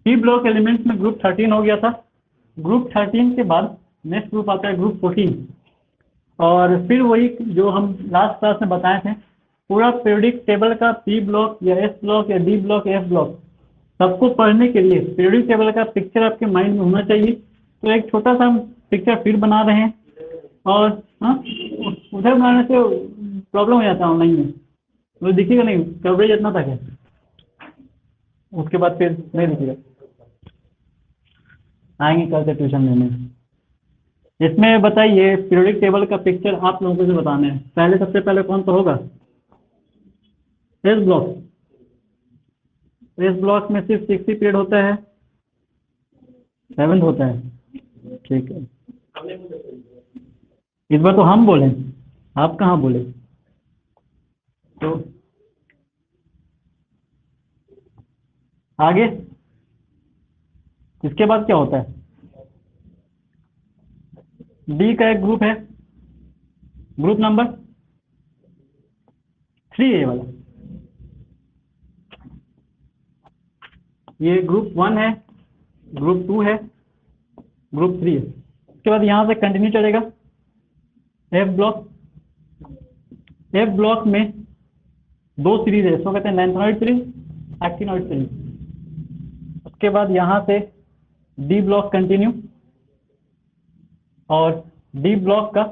P block elements में group 13 हो गया था। ग्रुप 13 के बाद नेक्स्ट ग्रुप आता है ग्रुप 14। और फिर वही जो हम लास्ट क्लास में बताए थे, पूरा पीरियोडिक टेबल का पी ब्लॉक या एस ब्लॉक या डी ब्लॉक एफ ब्लॉक सबको पढ़ने के लिए पीरियोडिक टेबल का पिक्चर आपके माइंड में होना चाहिए। तो एक छोटा सा हम पिक्चर फिर बना रहे हैं। और हाँ, उधर बनाने से प्रॉब्लम हो जाता है ऑनलाइन में, वो दिखेगा नहीं, कवरेज इतना तक है, उसके बाद फिर नहीं दिखेगा। आएंगे कल से ट्यूशन लेने। इसमें बताइए पीरियोडिक टेबल का पिक्चर आप लोगों को जो बताना है, पहले सबसे पहले कौन सा होगा? S block. एस ब्लॉक में सिर्फ 60 पीरियड होता है, 7 होता है। ठीक है, इस बार तो हम बोले, आप कहाँ बोले? तो आगे इसके बाद क्या होता है? डी का एक ग्रुप है, ग्रुप नंबर 3 ये वाला, ये ग्रुप 1 है, ग्रुप 2 है, ग्रुप 3 है। उसके बाद यहाँ से कंटिन्यू चलेगा एफ ब्लॉक। एफ ब्लॉक में 2 सीरीज है, इसको कहते हैं लैंथेनॉइड सीरीज, एक्टिनॉइड सीरीज। उसके बाद यहाँ से डी ब्लॉक कंटिन्यू, और डी ब्लॉक का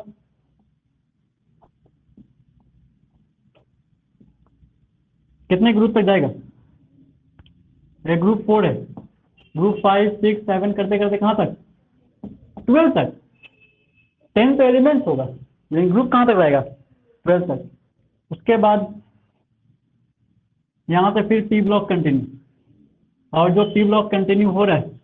कितने ग्रुप तक जाएगा? ये ग्रुप 4 है, ग्रुप 5 6 7 करते करते कहाँ तक? 12 तक। 10 तो एलिमेंट्स होगा, लेकिन ग्रुप कहाँ तक जाएगा? 12 तक। उसके बाद यहाँ से फिर पी ब्लॉक कंटिन्यू, और जो पी ब्लॉक कंटिन्यू हो रहा है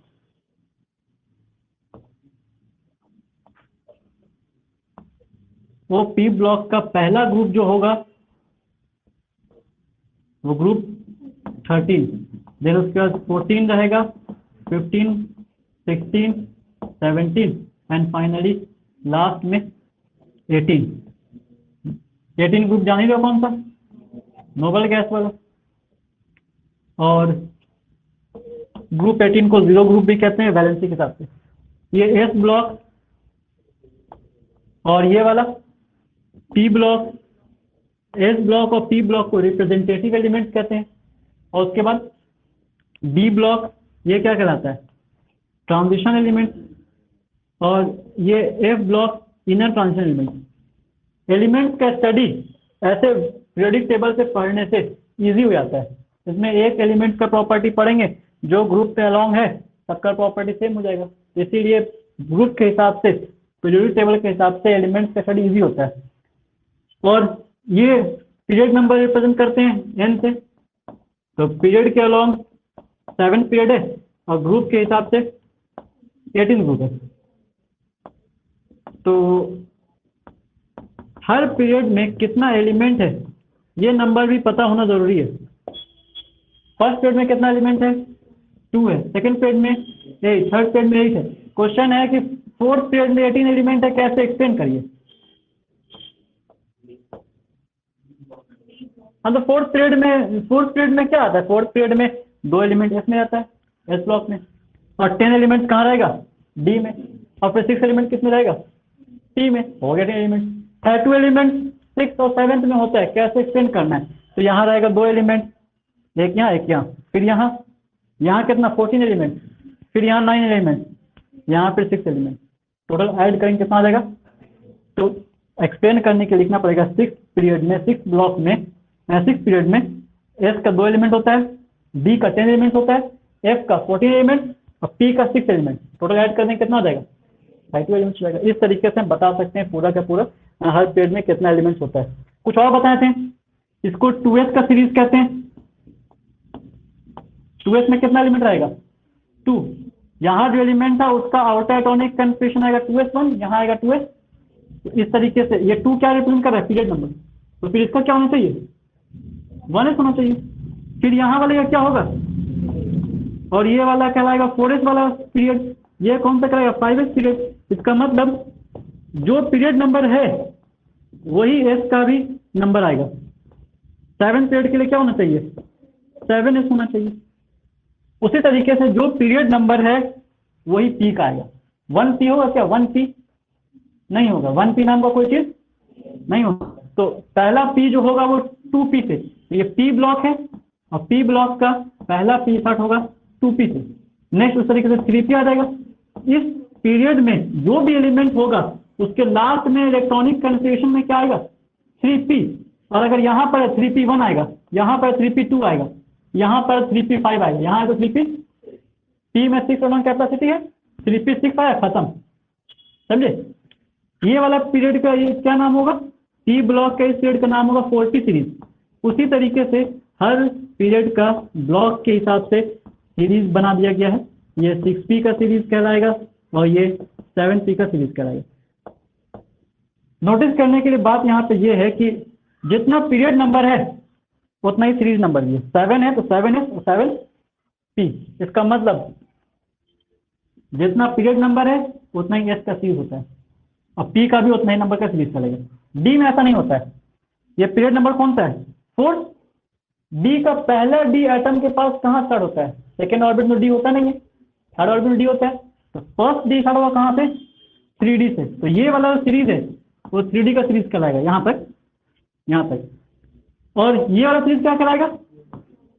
वो पी ब्लॉक का पहला ग्रुप जो होगा वो ग्रुप 13, देन उसके बाद 14 रहेगा, 15 16 17 एंड फाइनली लास्ट में 18। 18 ग्रुप जान ही रहो कौन सा? नोबल गैस वाला। और ग्रुप 18 को जीरो ग्रुप भी कहते हैं वैलेंसी के हिसाब से। ये एस ब्लॉक और ये वाला पी ब्लॉक, एस ब्लॉक और पी ब्लॉक को रिप्रेजेंटेटिव एलिमेंट कहते हैं। और उसके बाद डी ब्लॉक, ये क्या कहलाता है? Transition element. और ये F block inner transition element. Element का स्टडी ऐसे पीरियोडिक टेबल से पढ़ने से इजी हो जाता है। इसमें एक एलिमेंट का प्रॉपर्टी पढ़ेंगे, जो ग्रुप पे अलोंग है सबका प्रॉपर्टी सेम हो जाएगा। इसीलिए ग्रुप के हिसाब से, पीरियोडिक टेबल के हिसाब से एलिमेंट का स्टडी इजी होता है। और ये पीरियड नंबर रिप्रेजेंट करते हैं एन से, तो पीरियड के अलोंग 7 पीरियड है और ग्रुप के हिसाब से 18 ग्रुप है। तो हर पीरियड में कितना एलिमेंट है ये नंबर भी पता होना जरूरी है। फर्स्ट पीरियड में कितना एलिमेंट है? 2 है। सेकंड पीरियड में 8, थर्ड पीरियड में 8 है। क्वेश्चन है कि फोर्थ पीरियड में 18 एलिमेंट है, कैसे एक्सप्लेन करिए? हाँ, तो फोर्थ पीरियड में क्या आता है? फोर्थ पीरियड में 2 एलिमेंट इसमें आता है, एस ब्लॉक में, और 10 एलिमेंट कहाँ रहेगा? डी में। और फिर 6 एलिमेंट किसमें रहेगा? टी में। हो गया 10 एलिमेंट। 2 एलिमेंट 6 और 7 में होता है, कैसे एक्सप्लेन करना है? तो यहाँ रहेगा 2 एलिमेंट, एक यहाँ एक यहाँ, फिर यहाँ कितना? 14 एलिमेंट, फिर यहाँ 9 एलिमेंट, यहाँ फिर 6 एलिमेंट, टोटल ऐड करेंगे कितना आ जाएगा? तो एक्सप्लेन करने के लिखना पड़ेगा 6 पीरियड में, 6 ब्लॉक में, 6 पीरियड में एस का 2 एलिमेंट होता है, बी का 10 एलिमेंट होता है, एफ का 14 एलिमेंट और पी का 6 एलिमेंट। टोटल ऐड करने कितना आ जाएगा? 32 एलिमेंट्स जाएगा। इस तरीके से हम बता सकते हैं पूरा का पूरा हर पीरियड में कितना एलिमेंट्स होता है। कुछ और बताए थे, इसको 2s का सीरीज कहते हैं। 2s में कितना एलिमेंट रहेगा? 2। यहाँ जो एलिमेंट था उसका आउटर एटॉमिक कन्फिगरेशन आएगा 2s1, यहाँ आएगा 2s। तो इस तरीके से ये 2 क्या रिप्रेजेंट कर रहा है? Period number. तो फिर इसका क्या होना चाहिए? 1s होना चाहिए। फिर यहाँ वाले का क्या होगा? और ये वाला कहलाएगा 4s वाला पीरियड। ये कौन सा कहलाएगा? 5s period. इसका मतलब जो पीरियड नंबर है वही एस का भी नंबर आएगा। 7 पीरियड के लिए क्या होना चाहिए? 7s होना चाहिए। उसी तरीके से जो पीरियड नंबर है वही पी का आएगा। 1p होगा क्या? 1p नहीं होगा, 1p नाम का कोई चीज नहीं होगा। तो पहला p जो होगा वो 2p से, तो ये p ब्लॉक है और p ब्लॉक का पहला p स्टार्ट होगा 2p से। नेक्स्ट उस तरीके से 3p आ जाएगा। इस पीरियड में जो भी एलिमेंट होगा उसके लास्ट में इलेक्ट्रॉनिक कन्फिगरेशन में क्या आएगा? 3p। और अगर यहाँ पर 3p1 आएगा, यहाँ पर 3p2 आएगा, यहाँ पर 3p5 आएगा, यहाँ तो 3p, p में 6 इलेक्ट्रॉन कैपेसिटी है, 3p6 आया, खत्म। समझे? ये वाला पीरियड का ये क्या नाम होगा? p ब्लॉक का इस पीरियड का नाम होगा 4p सीरीज। उसी तरीके से हर पीरियड का ब्लॉक के हिसाब से सीरीज बना दिया गया है। ये 6p का सीरीज कहलाएगा और ये 7p का सीरीज कहलाएगा। नोटिस करने के लिए बात यहाँ पे ये है कि जितना पीरियड नंबर है उतना ही सीरीज नंबर भी है। 7 है तो 7s और 7p। इसका मतलब जितना पीरियड नंबर है उतना ही s का सीरीज होता है और p का भी उतना ही नंबर का सीरीज चलेगा। d में ऐसा नहीं होता है। ये पीरियड नंबर कौन सा है? 4। d का पहला d एटम के पास कहाँ स्टार्ट होता है? सेकेंड ऑर्बिट में d होता नहीं है, थर्ड ऑर्बिट में d होता है। तो फर्स्ट d स्टार्ट होगा कहाँ से? 3d से। तो ये वाला जो सीरीज है वो 3d का सीरीज कहलाएगा, यहाँ तक, यहाँ तक। और ये वाला सीरीज क्या कहलाएगा?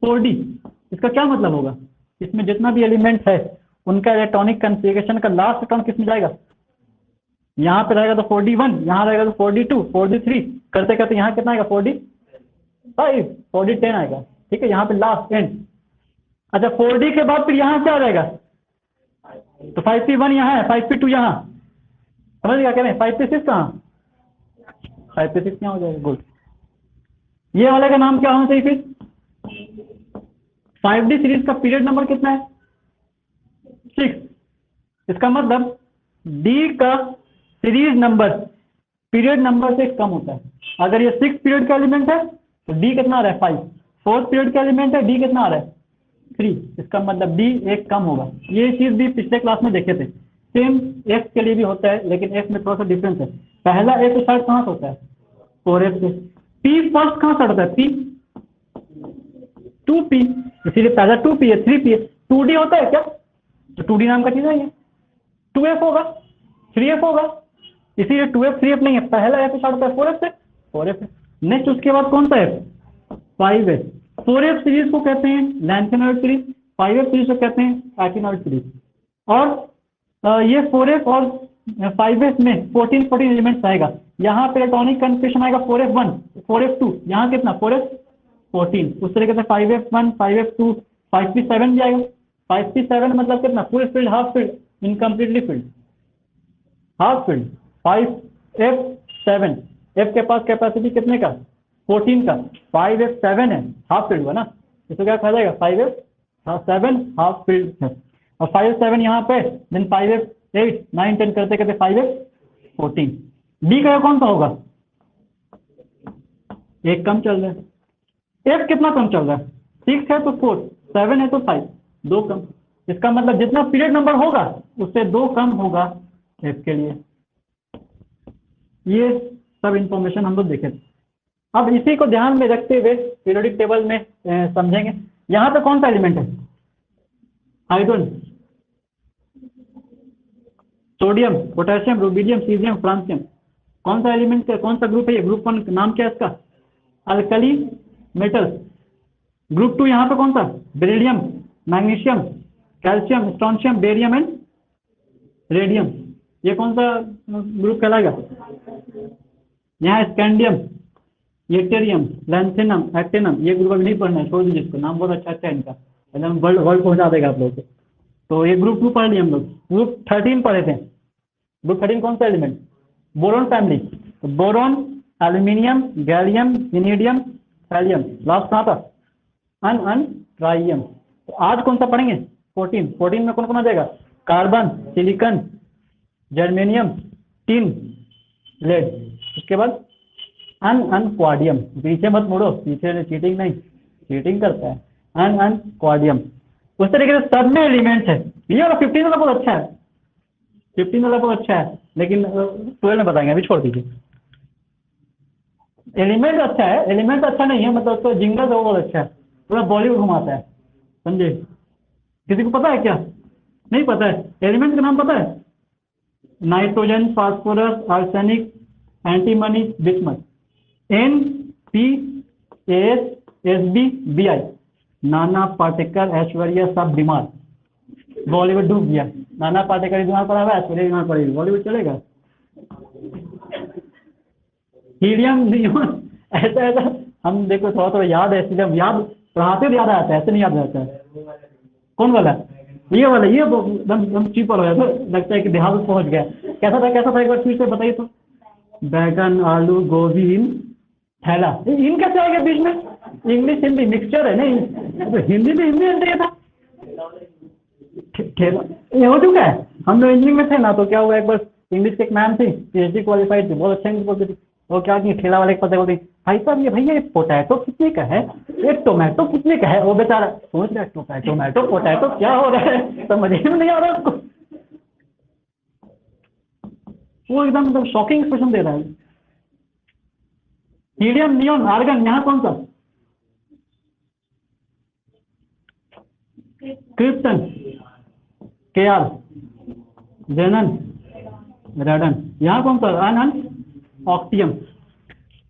4d। इसका क्या मतलब होगा? इसमें जितना भी एलिमेंट है उनका इलेक्ट्रॉनिक कन्फिगरेशन का लास्ट इलेक्ट्रॉन किस में जाएगा? यहाँ पे रहेगा तो 4d1, यहाँ रहेगा तो 4d2, 4d3, करते करते यहाँ कितना आएगा? 4d5, 4d10 आएगा। ठीक है, यहाँ पे लास्ट एंड। अच्छा, 4d के बाद फिर यहाँ क्या आ जाएगा? तो 5p1 यहाँ है, 5p2 यहाँ, समझ क्या कह रहे हैं? 5p6 कहाँ? 5p6 यहाँ हो जाएगा। गुड। ये वाले का नाम क्या होना चाहिए फिर? 5d सीरीज का पीरियड नंबर कितना है? 6। इसका मतलब d का सीरीज नंबर पीरियड नंबर से कम होता है। अगर ये 6 पीरियड का एलिमेंट है तो d कितना आ रहा है? 5। 4th पीरियड का एलिमेंट है, d कितना आ रहा है? 3। इसका मतलब d एक कम होगा। ये चीज भी पिछले क्लास में देखे थे। सेम f के लिए भी होता है, लेकिन f में थोड़ा सा डिफरेंस है। पहला f स्टार्ट कहाँ से होता है? 4f से। p फर्स्ट कहाँ स्टार्ट होता है? p 2p, इसीलिए पहला 2p है, 3p है। 2d होता है क्या? तो 2d नाम का चीज है ये। 2f होगा, 3f होगा, इसीलिए 2f 3f नहीं है। पहला f स्टार्ट होता है 4f से, 4f है। नेक्स्ट उसके बाद कौन सा f? 5f। 4f सीरीज को कहते हैं लैंथेनॉइड सीरीज, 5f सीरीज को कहते हैं एक्टिनॉइड सीरीज। और ये 4f और 5f में 14 एलिमेंट्स आएगा। यहाँ पे इलेक्ट्रॉनिक कन्फिगरेशन आएगा 4f1, 4f2, यहाँ कितना? 4f14। उस तरीके से 5f1, 5f2, 5p7 भी आएगा। 5p7 मतलब कितना? Full field, half field, incompletely field, half field. 5f7, f के पास कैपेसिटी कितने का? 14 का। 5f7 है, हाफ फील्ड हुआ ना, इसको क्या कहा जाएगा? 5f7 हाफ फील्ड है। और 5f7 यहाँ पे, देन 5f8, 9, 10 करते करते 5f14। डी का कौन सा होगा? एक कम चल रहा है। f कितना कम चल रहा है? 6 है तो 4, 7 है तो 5, 2 कम। इसका मतलब जितना पीरियड नंबर होगा उससे 2 कम होगा f के लिए। ये सब इंफॉर्मेशन हम लोग देखे थे। अब इसी को ध्यान में रखते हुए पीरियोडिक टेबल में समझेंगे। यहाँ पे कौन सा एलिमेंट है? Hydrogen, sodium, potassium, rubidium, caesium, francium. कौन सा एलिमेंट, कौन सा ग्रुप है ये? ग्रुप 1 नाम क्या है इसका? Alkali metals. ग्रुप 2 यहाँ पे कौन सा? Beryllium, magnesium, calcium, strontium, barium and radium. ये कौन सा ग्रुप कहलाएगा? यहाँ स्कैंडियम, येटेरियम, लैंथेनम, एक्टिनम। ये ग्रुप अभी नहीं पढ़ना है, छोड़ दीजिए इसको, नाम बहुत अच्छा है इनका, एकदम वर्ल्ड पहुंचा देगा आप लोगों को। तो ये ग्रुप 2 पढ़ लिए हम लोग। ग्रुप 13 पढ़े थे। ग्रुप 13 कौन सा एलिमेंट? Boron family. तो boron, aluminium, gallium, indium, thallium. Last कहाँ था? ट्राइयम। तो आज कौन सा पढ़ेंगे? 14 में कौन कौन आ जाएगा? Carbon, silicon, germanium, tin, lead. उसके बाद क्वाडियम। पीछे मत मुड़ो, पीछे चीटिंग नहीं, चीटिंग करता है। क्वाडियम। उस तरीके से सब में एलिमेंट है। ये वाला 15 वाला बहुत अच्छा है, 15 वाला बहुत अच्छा है, लेकिन 12 में बताएंगे, अभी छोड़ दीजिए। एलिमेंट अच्छा है, एलिमेंट अच्छा नहीं है, मतलब उसका जिंगल वो बहुत अच्छा है, पूरा बॉलीवुड घुमाता है, समझे? किसी को पता है क्या? नहीं पता है। एलिमेंट का नाम पता है? Nitrogen, phosphorus, arsenic, antimony, bismuth. N, P, S, S B, B I. Nana Patekar, Aishwarya सब बीमार। बॉलीवुड डूब गया। नाना पाटेकर बीमार पड़ा हुआ है, ऐश्वर्या बीमार पड़ेगी, बॉलीवुड चलेगा? हीलियम, नियॉन, ऐसा ऐसा हम देखो थोड़ा थोड़ा याद है, जब याद पढ़ाते तो याद आता है, ऐसे नहीं याद रहता है। कौन वाला? ये वाला, ये एकदम एकदम चीप वाला है, तो लगता है कि देहात में पहुंच गया। कैसा था एक बार फिर से बताइए तो। बैगन, आलू, गोभी, इन, थैला। इन कैसे आ गया बीच में? इंग्लिश हिंदी मिक्सचर है नहीं, तो हिंदी में हिंदी चाहिए था। ठेला ये हो चुका है। हम लोग इंजीनियरिंग में थे ना, तो क्या हुआ, एक बार इंग्लिश की एक मैम थी, पीएचडी क्वालिफाइड थी, बहुत अच्छा इंग्लिश बोलती थी। वो क्या की ठेला वाले के पता बोलती, भाई साहब ये भैया ये पोटैटो कितने का है, एक टोमेटो कितने का है। वो बेचारा सोच रहा है टोमेटो पोटैटो क्या हो रहा है, समझ में नहीं आ रहा उसको। वो एकदम मतलब शॉकिंग एक्सप्रेशन दे रहा है। हीलियम, नियॉन, आर्गन, यहाँ कौन सा? क्रिप्टन, के आर, जेनन, रेडन। यहाँ कौन सा? आनन, ऑक्टियम।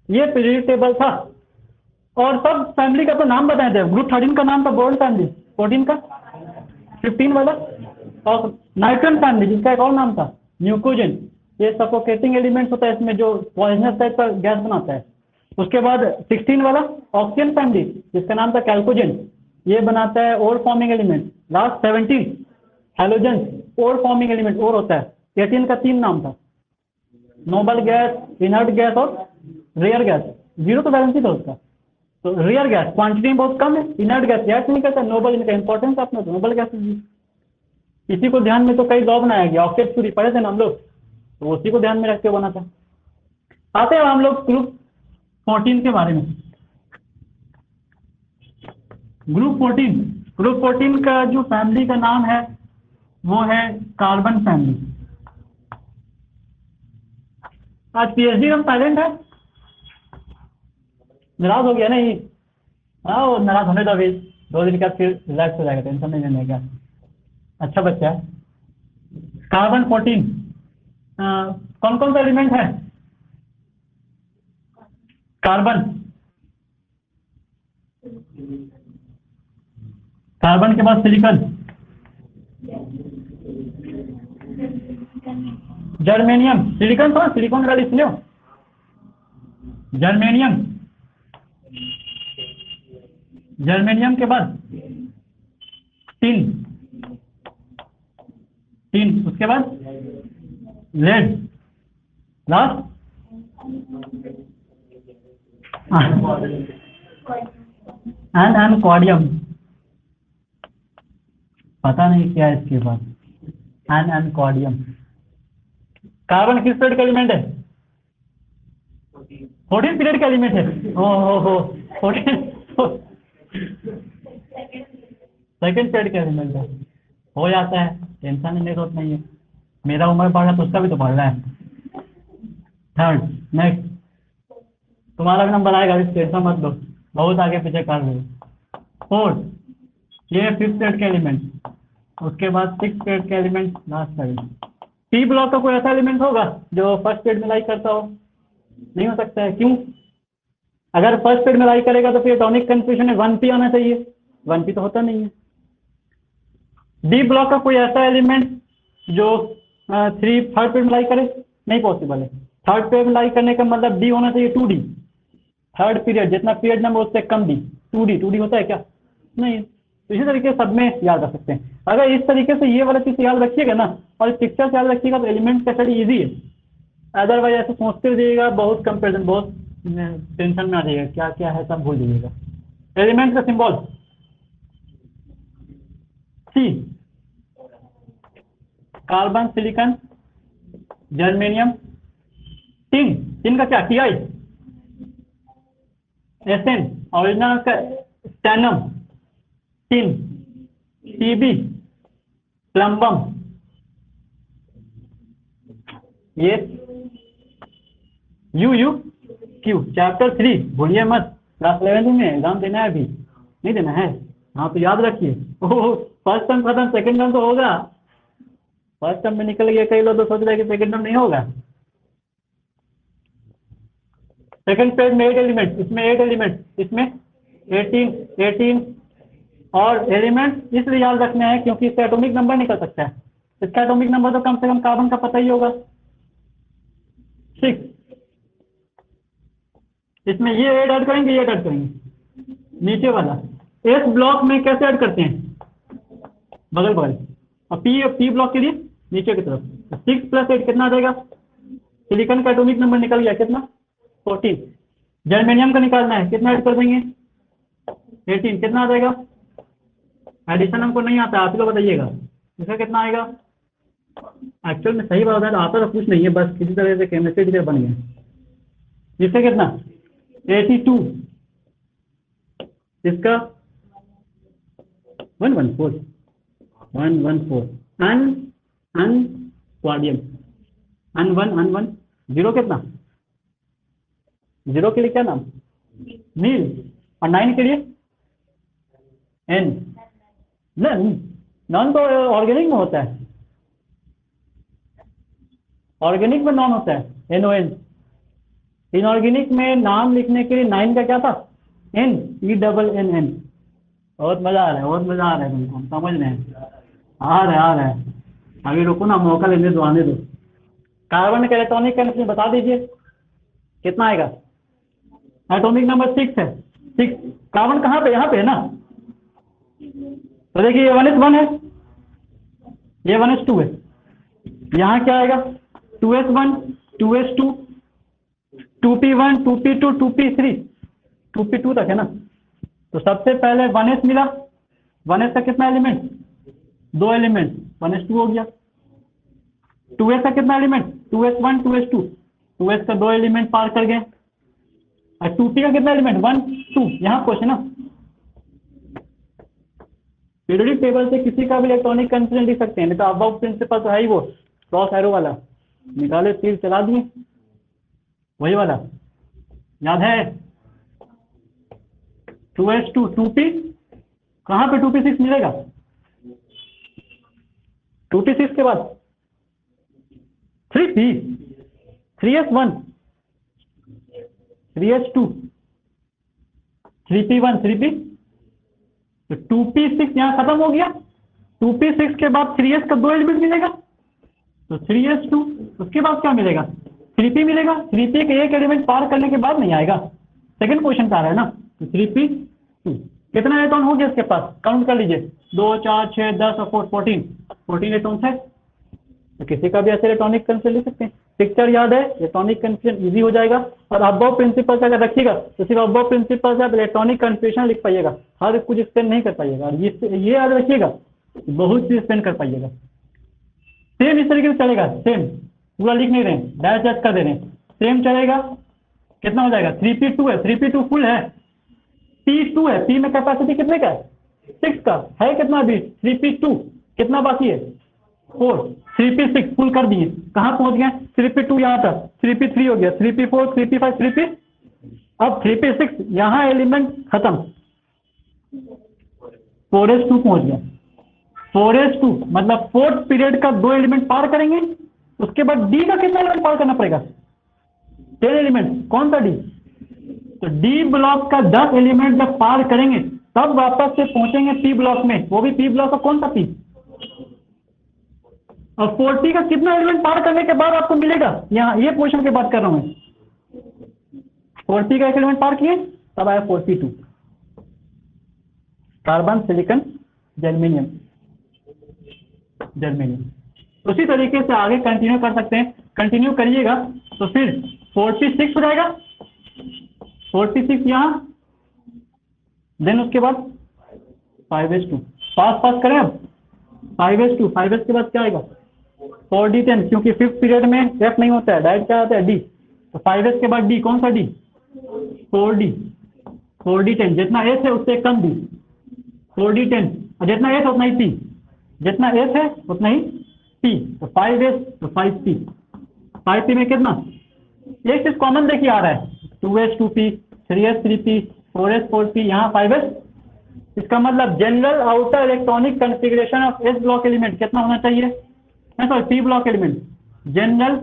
ये पीरियड टेबल था। और सब फैमिली का तो नाम बताए थे। ग्रुप 13 का नाम था बोल्ड फैमिली, 14 का 15 वाला, और नाइट्रन फैमिली जिसका एक और नाम था न्यूकोजन। ये सफोकेटिंग एलिमेंट्स होता है इसमें, जो पॉइजनस टाइप का गैस बनाता है। उसके बाद 16 वाला ऑक्सीजन फैमिली जिसका नाम था कैल्कोजन, ये बनाता है ओर फॉर्मिंग एलिमेंट। लास्ट 17 हेलोजन, ओर फॉर्मिंग एलिमेंट और होता है। 18 का 3 नाम था, नोबल गैस, इनर्ट गैस और रेयर गैस। जीरो तो वैलेंसी था उसका। तो रेयर गैस क्वांटिटी में बहुत कम है, इनर्ट गैस रिएक्ट नहीं करता, नोबल इनका इंपॉर्टेंस अपना तो नोबल गैस। इसी को ध्यान में तो कई लॉ बनाया गया, ऑक्टेट थ्योरी पढ़े थे ना हम लोग, तो उसी को ध्यान में रख के बना था। आते हैं हम लोग ग्रुप 14 के बारे में। ग्रुप 14 का जो फैमिली का नाम है वो है कार्बन फैमिली। आज पीएचडी हम साइलेंट है, नाराज हो गया नहीं? हाँ वो नाराज होने दो, अभी 2 दिन का फिर रिलैक्स हो जाएगा, टेंशन नहीं लेने का। अच्छा बच्चा है। कार्बन 14 कौन कौन सा एलिमेंट है? कार्बन, कार्बन के बाद सिलिकॉन, जर्मेनियम, सिलिकॉन तो सिलिकॉन का लिस्ट लो। जर्मेनियम, जर्मेनियम के बाद टिन, टिन उसके बाद लेड, लास्ट एंड कॉडियम। पता नहीं क्या है इसके बाद, एंड कॉडियम। कार्बन किस पीरियड का एलिमेंट है? 14 पीरियड का एलिमेंट है। हो 14 सेकेंड पीरियड का एलिमेंट है। हो जाता है, टेंशन लेने की जरूरत नहीं है। मेरा उम्र बढ़ रहा है तो उसका भी तो बढ़ रहा है। थर्ड, नेक्स्ट तुम्हारा भी नंबर आएगा, टेंशन मत लो, बहुत आगे पीछे कर रहे हो। फोर्थ, ये 5th पीरियड का एलिमेंट। उसके बाद 6th पीरियड का element, last period. P block का कोई ऐसा एलिमेंट होगा जो फर्स्ट पीरियड में लाइक करता हो? नहीं हो सकता है, क्यों? अगर फर्स्ट पीरियड में लाइक करेगा तो फिर एटॉमिक कंफ्यूजन में 1p आना चाहिए, 1p तो होता नहीं है। डी ब्लॉक का कोई ऐसा एलिमेंट जो थर्ड पीरियड में लाइक करे? नहीं पॉसिबल है। थर्ड पीरियड में लाइक करने का मतलब डी होना चाहिए 2d। थर्ड पीरियड जितना पीरियड नंबर उससे कम डी, 2d होता है क्या? नहीं। तो इसी तरीके से सब में याद रख सकते हैं। अगर इस तरीके से ये वाला चीज़ याद रखिएगा ना और पिक्चर याद रखिएगा तो एलिमेंट का स्टडी ईजी है। अदरवाइज ऐसे सोचते रहिएगा, बहुत कंपेरिजन, बहुत टेंशन में आ जाइएगा, क्या क्या है सब भूल जाइएगा। एलिमेंट का symbol C, carbon, silicon, germanium, tin, tin का क्या? टी, एसएन, ओरिजिनल का स्टैनम, टिन, टीबी, प्लम्बम, ये यू क्यू। चैप्टर 3 भूलिए मत, क्लास 11 में एग्जाम देना है, अभी नहीं देना है? हाँ तो याद रखिए। ओह फर्स्ट टर्म खत्म, सेकंड टर्म तो होगा। फर्स्ट टर्म में निकल गया, कई लोग तो सोच रहे हैं कि सेकंड टर्म नहीं होगा। सेकंड पेज में 8 एलिमेंट, इसमें 8 एलिमेंट, इसमें 18 और एलिमेंट इसलिए याद रखने हैं क्योंकि इससे एटॉमिक नंबर निकल सकता है। इसका एटॉमिक नंबर तो कम से कम कार्बन का पता ही होगा, 6। इसमें ये ऐड करेंगे, ये ऐड करेंगे। नीचे वाला एस ब्लॉक में कैसे ऐड करते हैं, बगल बगल, और पी ब्लॉक के लिए नीचे की तरफ। 6 + 8 कितना देगा, सिलिकॉन का एटॉमिक नंबर निकल गया, कितना 14। जर्मेनियम का निकालना है, कितना ऐड कर देंगे 18, कितना आ जाएगा। एडिशन हमको नहीं आता, आप लोग बताइएगा इसका कितना आएगा। एक्चुअल में सही बात है, आता तो कुछ नहीं है, बस किसी तरह से केमिस्ट्री टीचर बन गए। इससे कितना 82, इसका 114 अन क्वाडियम, अन 0 कितना, 0 के लिए क्या नाम नील, और 9 के लिए एन। नॉन तो ऑर्गेनिक में होता है, ऑर्गेनिक में नॉन होता है NON। इनऑर्गेनिक में नाम लिखने के लिए 9 का क्या था, NENN। बहुत मजा आ रहा है, बहुत मजा आ रहा है, तुमको समझ रहे हैं, आ रहा है। अभी रुको ना, मौका लेने दो, आने दो। कार्बन का इलेक्ट्रॉनिक कॉन्फिगरेशन बता दीजिए कितना आएगा। एटॉमिक नंबर 6 है, 6। कार्बन कहाँ पे, यहाँ पे है ना, तो देखिए ये 1s1 है, ये 1s2 है। यहाँ क्या आएगा 2s1 2s2 2p1 2p2 2p3 2p2 तक है ना। तो सबसे पहले 1s मिला, 1s का कितना एलिमेंट, 2 एलिमेंट, 1s2 हो गया। 2s का कितना एलिमेंट, 2s1 2s2, 2s का 2 एलिमेंट पार कर गए। और 2p का कितना एलिमेंट, 1 2। यहाँ क्वेश्चन ना, पीरियोडिक टेबल से किसी का भी इलेक्ट्रॉनिक कॉन्फिगरेशन लिख सकते हैं, नहीं तो अबव प्रिंसिपल तो है ही, वो क्रॉस एरो वाला निकाले, तीर चला दिए, वही वाला याद है। 2s2 2p, कहाँ पे 2p6 मिलेगा, 2p6 के बाद 3p, 3s1 3s2 3p1 3p, तो 2p6 यहाँ खत्म हो गया। 2p6 के बाद 3s का 2 एलिमेंट मिलेगा, तो 3s2, उसके बाद क्या मिलेगा 3p मिलेगा। 3p के एक एलिमेंट पार करने के बाद नहीं आएगा, सेकंड क्वेश्चन का आ रहा है ना। तो 3p2 कितना इलेक्ट्रॉन हो गया इसके पास, काउंट कर लीजिए, 2 4 6 10 और 14 इलेक्ट्रॉन है। तो किसी का भी ऐसे इलेक्ट्रॉनिक कन्फ्यूजन लिख सकते हैं। पिक्चर याद है, इलेक्ट्रॉनिक कन्फ्यूजन इजी हो जाएगा। और अबव प्रिंसिपल से अगर रखिएगा तो सिर्फ अबव प्रिंसिपल से आप इलेक्ट्रॉनिक कन्फ्यूजन लिख पाइएगा, हर कुछ स्पेन नहीं कर पाइएगा। और ये याद रखिएगा, बहुत चीज स्पेन कर पाइएगा। सेम इस तरीके से चलेगा, सेम पूरा लिख नहीं रहे, डायरेक्ट कर दे रहे हैं, सेम चलेगा। कितना हो जाएगा 3p2 है, 3p2 फुल है, p2 है, p में कैपेसिटी कितने का है 6 का है, कितना अभी 3p2, कितना बाकी है 4, 3p6 फुल कर दिए। कहाँ पहुंच गए 3p2 यहाँ तक, 3p3 हो गया, 3p4 3p5 3p, अब 3p6 यहाँ एलिमेंट खत्म, 4s2 पहुंच गया। 4s2 मतलब 4th पीरियड का 2 एलिमेंट पार करेंगे, उसके बाद डी का कितना एलिमेंट पार करना पड़ेगा 10 एलिमेंट। कौन सा डी, तो डी ब्लॉक का 10 एलिमेंट जब पार करेंगे तब वापस से पहुंचेंगे पी ब्लॉक में, वो भी पी ब्लॉक का कौन सा पी। और 40 का कितना एलिमेंट पार करने के बाद आपको मिलेगा, यहाँ ये क्वेश्चन की बात कर रहा हूं मैं, 40 का एक एलिमेंट पार किए तब आया 42, कार्बन सिलिकॉन जर्मेनियम। उसी तरीके से आगे कंटिन्यू कर सकते हैं, कंटिन्यू करिएगा तो फिर 46 हो जाएगा, 46 यहाँ, देन उसके बाद 5s2 पास करें। अब 5s2 5s के बाद क्या आएगा 4d10, क्योंकि 5th पीरियड में F नहीं होता है, डायरेक्ट क्या आता है D। तो 5s के बाद D, कौन सा D 4d10, जितना S है उससे कम D, 4d10, और जितना S उतना ही P, जितना S है उतना ही P, तो 5s तो 5p, 5p में कितना एक चीज कॉमन देखिए आ रहा है, 2s 2p 3s 3p 4s 4p, यहाँ 5s इसका मतलब general outer electronic configuration of S block element कितना होना चाहिए, sorry P block element, general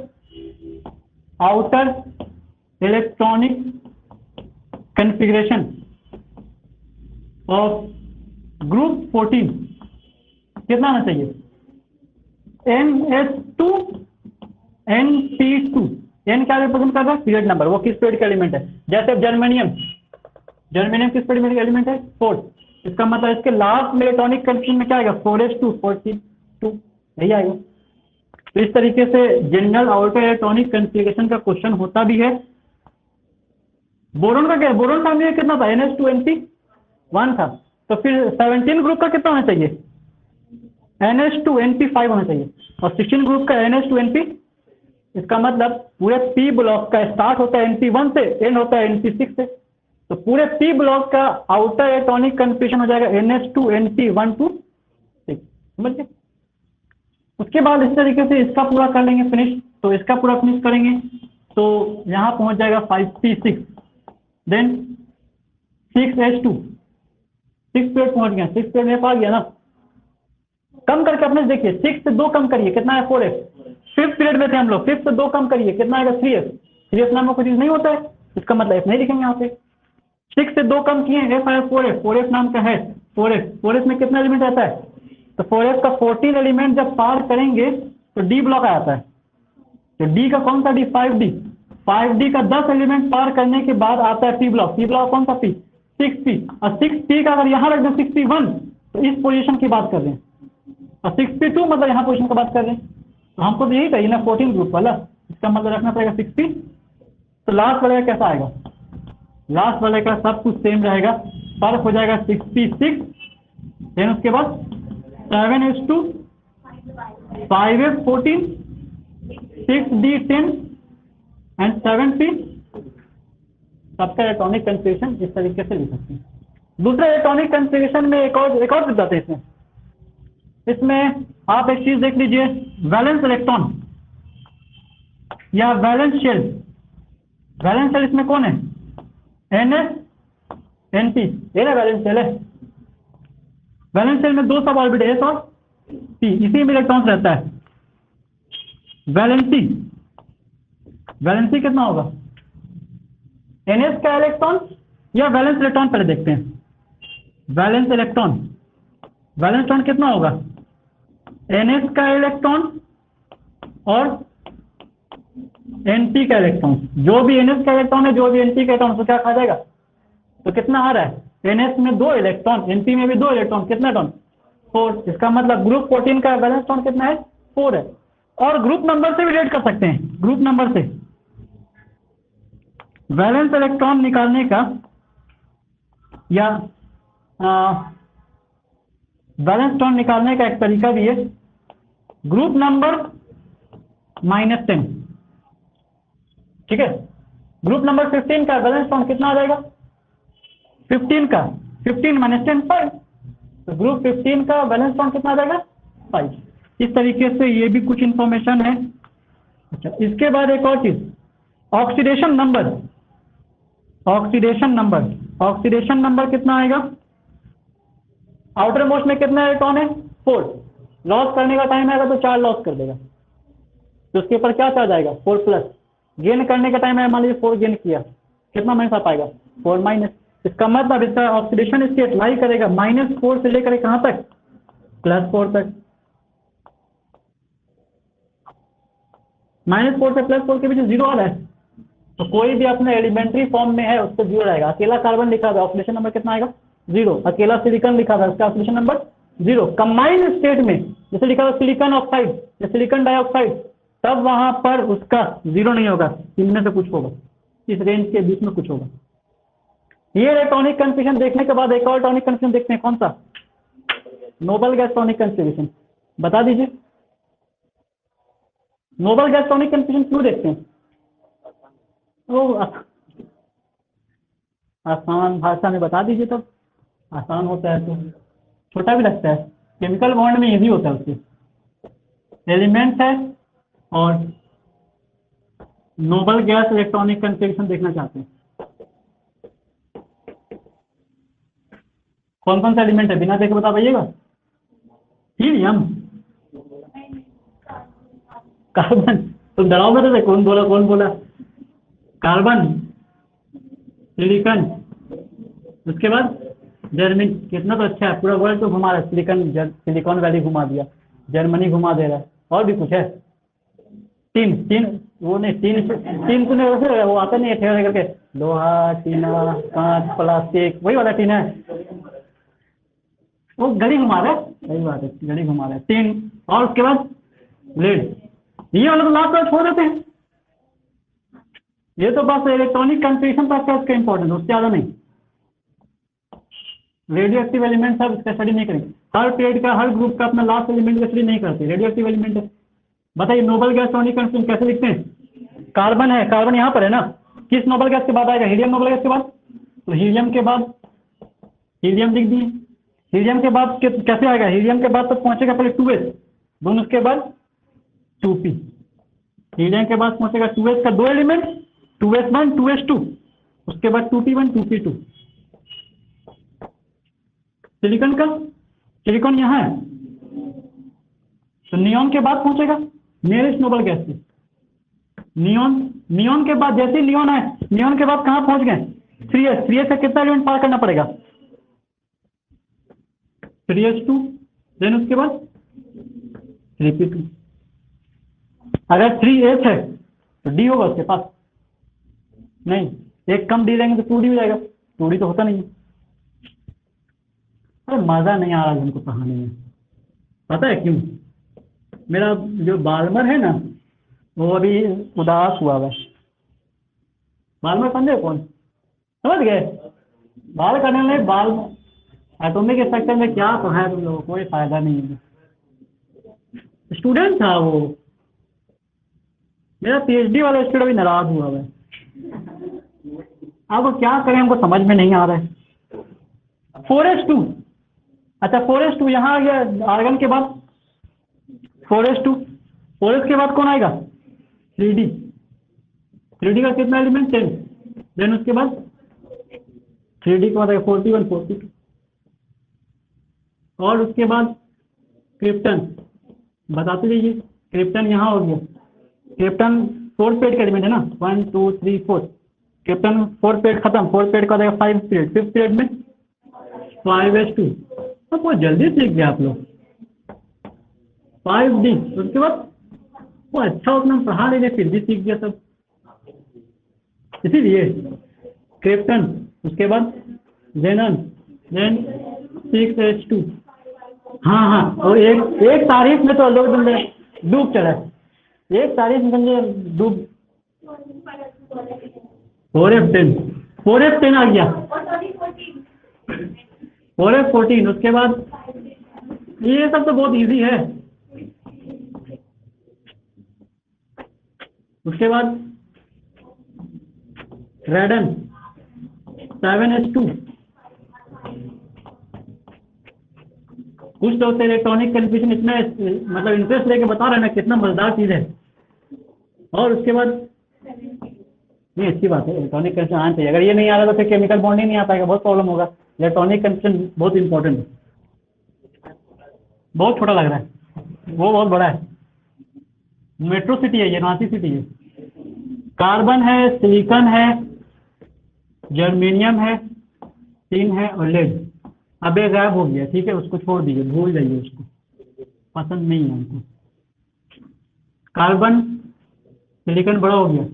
outer electronic configuration of group 14 कितना होना चाहिए, NS2 NP2। एन क्या रिप्रेजेंट कर रहा है, पीरियड नंबर, वो किस पीरियड का एलिमेंट है। जैसे जर्मेनियम, जर्मेनियम किस पीरियड का एलिमेंट है, 4। इसका मतलब इसके लास्ट में इलेक्ट्रॉनिक कॉन्फ़िगरेशन में क्या आएगा, 4s2 42 यही आएगा। तो इस तरीके से जनरल आउटर इलेक्ट्रॉनिक कॉन्फ़िगरेशन का क्वेश्चन होता भी है। बोरोन का क्या है, बोरोन फैमिली में कितना था, NS2 NP1 था, तो फिर 17 ग्रुप का कितना होना चाहिए, NS2 NP5 होना चाहिए, और 16 ग्रुप का NS2 NP। इसका मतलब पूरे पी ब्लॉक का स्टार्ट होता है NP1 से, एंड होता है NP6 से, तो पूरे पी ब्लॉक का आउटर इलेक्ट्रॉनिक कॉन्फ़िगरेशन हो जाएगा NS2 NP1 to 6, समझ गए। उसके बाद इस तरीके से इसका पूरा कर लेंगे फिनिश, तो इसका पूरा फिनिश करेंगे तो यहाँ पहुंच जाएगा 5P6, देन 6H2, 6 पीरियड पहुंच गया, 6 पीरियड में पा गया ना, कम करके अपने देखिए, 6 से 2 कम करिए कितना है, 4s। 5th पीरियड में थे हम लोग, 5 से 2 कम करिए कितना आएगा, 3s। 3s नाम का कोई चीज नहीं होता है, इसका मतलब f नहीं लिखेंगे यहाँ पे। 6 से 2 कम किए, f आया 4s, 4s नाम का है 4s, 4s में कितना एलिमेंट रहता है, तो 4s का 14 एलिमेंट जब पार करेंगे तो डी ब्लॉक आ जाता है, तो डी का कौन सा डी, 5D, 5D का 10 एलिमेंट पार करने के बाद आता है पी ब्लॉक, पी ब्लॉक कौन सा पी, 6P, और 6P का अगर यहाँ रख दें 6P1 तो इस पोजीशन की बात कर रहे हैं, और 6P2 मतलब यहाँ पोजीशन की बात कर रहे हैं, तो हमको तो यही चाहिए ना 14 ग्रुप वाला, इसका मतलब रखना पड़ेगा 6P। तो लास्ट वाले का कैसा आएगा, लास्ट वाले का सब कुछ सेम रहेगा, फर्क हो जाएगा 6P6, देन उसके बाद 7S2 5S14 6D10 and 7P। सबका इलेक्ट्रॉनिक कॉन्फ़िगरेशन इस तरीके से लिख सकते हैं। दूसरे इलेक्ट्रॉनिक कॉन्फ़िगरेशन में एक और बताते हैं इसमें आप एक चीज देख लीजिए, वैलेंस इलेक्ट्रॉन या वैलेंस शेल। वैलेंस शेल इसमें कौन है, NS NP, ये ना वैलेंस शेल है। वैलेंस शेल में 2 सब ऑर्बिट S और P, इसी में इलेक्ट्रॉन रहता है। वैलेंसी, वैलेंसी कितना होगा, NS का इलेक्ट्रॉन या वैलेंस इलेक्ट्रॉन, पहले देखते हैं। वैलेंस इलेक्ट्रॉन, वैलेंस इलेक्ट्रॉन कितना होगा, NS का इलेक्ट्रॉन और NP का इलेक्ट्रॉन, जो भी NS का इलेक्ट्रॉन है, जो भी NP का इलेक्ट्रॉन, तो क्या खा जाएगा, तो कितना आ रहा है, NS में 2 इलेक्ट्रॉन, NP में भी 2 इलेक्ट्रॉन, कितना इलेक्ट्रॉन, 4। इसका मतलब ग्रुप 14 का वैलेंस इलेक्ट्रॉन कितना है, 4 है। और ग्रुप नंबर से भी रेट कर सकते हैं, ग्रुप नंबर से वैलेंस इलेक्ट्रॉन निकालने का या वैलेंस इलेक्ट्रॉन निकालने का एक तरीका भी है, ग्रुप नंबर -10, ठीक है। ग्रुप नंबर 15 का वैलेंस इलेक्ट्रॉन कितना आ जाएगा, 15 का 15 - 10 5, तो ग्रुप 15 का वैलेंस इलेक्ट्रॉन कितना आ जाएगा, 5। इस तरीके से ये भी कुछ इंफॉर्मेशन है। अच्छा, इसके बाद एक और चीज, oxidation number. Oxidation number, oxidation number कितना आएगा, आउटर मोस्ट में कितना इलेक्ट्रॉन है, 4। लॉस करने का टाइम आएगा तो 4 लॉस कर देगा, तो उसके ऊपर क्या चार्ज आएगा, 4+। गेन करने का टाइम है, मान लीजिए 4 गेन किया, कितना माइनस आ पाएगा, 4-। इसका मतलब इसका ऑक्सीडेशन स्टेट लाई करेगा -4 से लेकर कहाँ तक, +4 तक। -4 से +4 के बीच 0 आ रहा है, तो कोई भी अपने एलिमेंट्री फॉर्म में है उसको 0 रहेगा। अकेला कार्बन लिखा था, ऑक्सीडेशन नंबर कितना आएगा, 0। अकेला सिलिकॉन लिखा था, उसका ऑक्सीडेशन नंबर 0। कंबाइंड स्टेट में जैसे लिखा था सिलिकॉन ऑक्साइड या सिलिकॉन डाइऑक्साइड, तब वहां पर उसका 0 नहीं होगा, इनमें से कुछ होगा, इस रेंज के बीच में कुछ होगा। ये इलेक्ट्रॉनिक कॉन्फ़िगरेशन देखने के बाद एक और इलेक्ट्रॉनिक कॉन्फ़िगरेशन देखते हैं, कौन सा, नोबल गैस टॉनिक कॉन्फ़िगरेशन। बता दीजिए, नोबल गैस टॉनिक कॉन्फ़िगरेशन क्यों देखते हैं, वो आसान भाषा में बता दीजिए, तब आसान होता है, तो छोटा भी लगता है। केमिकल बॉन्ड में इजी होता है, उसके एलिमेंट है और नोबल गैस इलेक्ट्रॉनिक कॉन्फ़िगरेशन देखना चाहते हैं। कौन कौन सा एलिमेंट है, बिना देखे बता पाइएगा। हीलियम, कार्बन, तुम डराओ मेरे से, कौन बोला कौन बोला। कार्बन, सिलिकॉन, उसके बाद जर्मनी। कितना तो अच्छा है, पूरा वर्ल्ड तो घुमा रहा है, सिलिकॉन वैली घुमा दिया, जर्मनी घुमा दे रहा है। और भी कुछ है। तीन तीन वो नहीं, तीन तीन तूने वैसे वो आता नहीं है ठेका करके, लोहा, टीना, कांच, प्लास्टिक, वही वाला टीन है। वो घड़ी घुमा रहा है, सही बात है, घड़ी घुमा रहा है। तीन, और उसके बाद लेड। ये वाला तो लास्ट वाला छोड़ देते हैं। ये तो बस इलेक्ट्रॉनिक कंट्रीब्यूशन तक का इसका इंपॉर्टेंट, उससे ज़्यादा नहीं। रेडियो एक्टिव एलिमेंट सब इसका स्टडी नहीं करेंगे। हर पेड का, हर ग्रुप का अपना लास्ट एलिमेंट का स्टडी नहीं करते। रेडियो एक्टिव एलिमेंट है। बताइए नोबल गैस टॉनिक कंस्टिट्यूएंट कैसे लिखते हैं। कार्बन है, कार्बन यहाँ पर है ना, किस नोबल गैस के बाद आएगा, हीलियम नोबल गैस के बाद। तो हीलियम के बाद हीलियम लिख दिए। हीलियम के बाद कैसे आएगा, हीलियम के बाद तक पहुंचेगा पहले 2s, दोनों उसके बाद 2p। हीलियम के बाद पहुंचेगा 2s का दो एलिमेंट, 2s1 2s2, उसके बाद 2p1 2p2। सिलिकॉन का, सिलिकॉन यहाँ है, तो नियॉन के बाद पहुंचेगा नियरेस्ट नोबल गैस से। नियॉन, नियॉन के बाद जैसे नियॉन आए, नियॉन के बाद कहाँ पहुंच गए, 3s। 3s का कितना एलिमेंट पार करना पड़ेगा, 3s2, देन उसके बाद 3p2। अगर 3s है तो d होगा उसके पास, नहीं, एक कम d लेंगे तो 2d हो जाएगा, 2d तो होता नहीं है। अरे मजा नहीं आ रहा हमको पढ़ाने में, पता है क्यों। मेरा जो बाल्मर है ना, वो अभी उदास हुआ है। बाल्मर समझे कौन, समझ गए। बाल करने में बाल एटॉमिक स्ट्रक्चर में क्या पढ़ाया तुम लोगों को, कोई फायदा नहीं है। स्टूडेंट था वो, मेरा पीएचडी वाला स्टूडेंट अभी नाराज हुआ है। अब क्या करें, हमको समझ में नहीं आ रहा है। 4s2, अच्छा 4s2 यहाँ आ गया आर्गन के बाद, 4s2, 4s के बाद कौन आएगा, 3d। 3d का कितना एलिमेंट, 10, देन उसके बाद 3d के बाद आएगा 41 42, और उसके बाद क्रिप्टन। बताते जाइए, क्रिप्टन यहाँ हो गया। क्रिप्टन 4th पेड का एलिमेंट है ना, 1 2 3 4। क्रिप्टन 4th पेड खत्म, 4th पेड का आएगा 5th पीरियड, 5th पीरियड में 5s2। तो बहुत जल्दी सीख गया आप लोग। 5d, उसके बाद वो अच्छा उतना पढ़ा नहीं फिर भी सीख गया सब, इसीलिए क्रिप्टन, उसके बाद जेनन, देन 6s2। हाँ हाँ, और एक तारीख में तो लोग डूब चला, एक तारीख में समझे डूब। 4f10, 4f10 आ गया, 4f14, उसके बाद ये सब तो बहुत इजी है। उसके बाद रेडन 7s2। कुछ तो इलेक्ट्रॉनिक कन्फ्यूजन इतना मतलब इंटरेस्ट लेके बता रहे हैं ना, कितना मजेदार चीज़ है। और उसके बाद नहीं, अच्छी बात है, इलेक्ट्रॉनिक कन्फ्यूजन आना चाहिए। अगर ये नहीं आ रहा तो फिर केमिकल बॉन्डिंग नहीं आ पाएगा, बहुत प्रॉब्लम होगा। इलेक्ट्रॉनिक कन्फ्यूजन बहुत इंपॉर्टेंट है। बहुत छोटा लग रहा है, वो बहुत बड़ा है। मेट्रो सिटी है ये, नासी सिटी है। कार्बन है, सिलिकॉन है, जर्मेनियम है, टिन है और लेड। अब ये गायब हो गया, ठीक है, उसको छोड़ दीजिए, भूल जाइए उसको, पसंद नहीं है हमको। कार्बन सिलिकॉन बड़ा हो गया,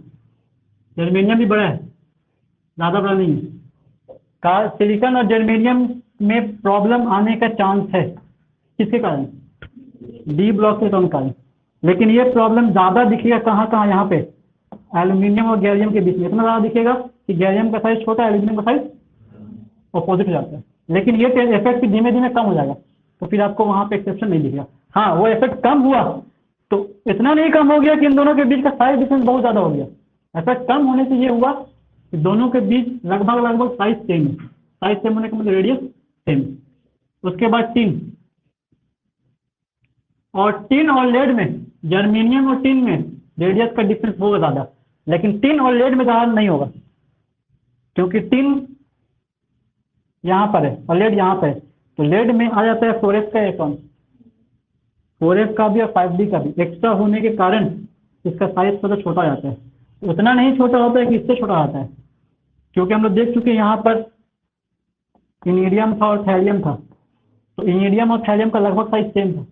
जर्मेनियम भी बड़ा है, ज़्यादा बड़ा नहीं है। सिलिकॉन और जर्मेनियम में प्रॉब्लम आने का चांस है, किसके कारण, डी ब्लॉक के कारण। लेकिन ये प्रॉब्लम ज़्यादा दिखेगा कहाँ कहाँ, यहाँ पे एल्यूमिनियम और गैलियम के बीच में इतना ज़्यादा दिखेगा कि गैलियम का साइज छोटा है, एल्यूमिनियम का साइज अपोजिट हो जाता है। लेकिन ये इफेक्ट धीमे धीमे कम हो जाएगा, तो फिर आपको वहाँ पे एक्सेप्शन नहीं दिखेगा। हाँ, वो इफेक्ट कम हुआ तो इतना नहीं कम हो गया कि इन दोनों के बीच का साइज डिफरेंस बहुत ज़्यादा हो गया। इफेक्ट कम होने से ये हुआ कि दोनों के बीच लगभग लगभग साइज सेम है। साइज सेम होने का मतलब रेडियस सेम। उसके बाद टिन और लेड में, जर्मेनियम और टिन में रेडियस का डिफरेंस होगा ज़्यादा, लेकिन टिन और लेड में ज़्यादा नहीं होगा, क्योंकि टिन यहाँ पर है और लेड यहाँ पे है, तो लेड में आ जाता है 4s का इलेक्ट्रॉन, 4s का भी और 5d का भी। एक्स्ट्रा होने के कारण इसका साइज थोड़ा छोटा हो जाता है, उतना नहीं छोटा होता है कि इससे छोटा आता है, क्योंकि हम लोग देख चुके हैं यहाँ पर इनिडियम था और थैलियम था, तो इनिडियम और थैलियम का लगभग साइज सेम था,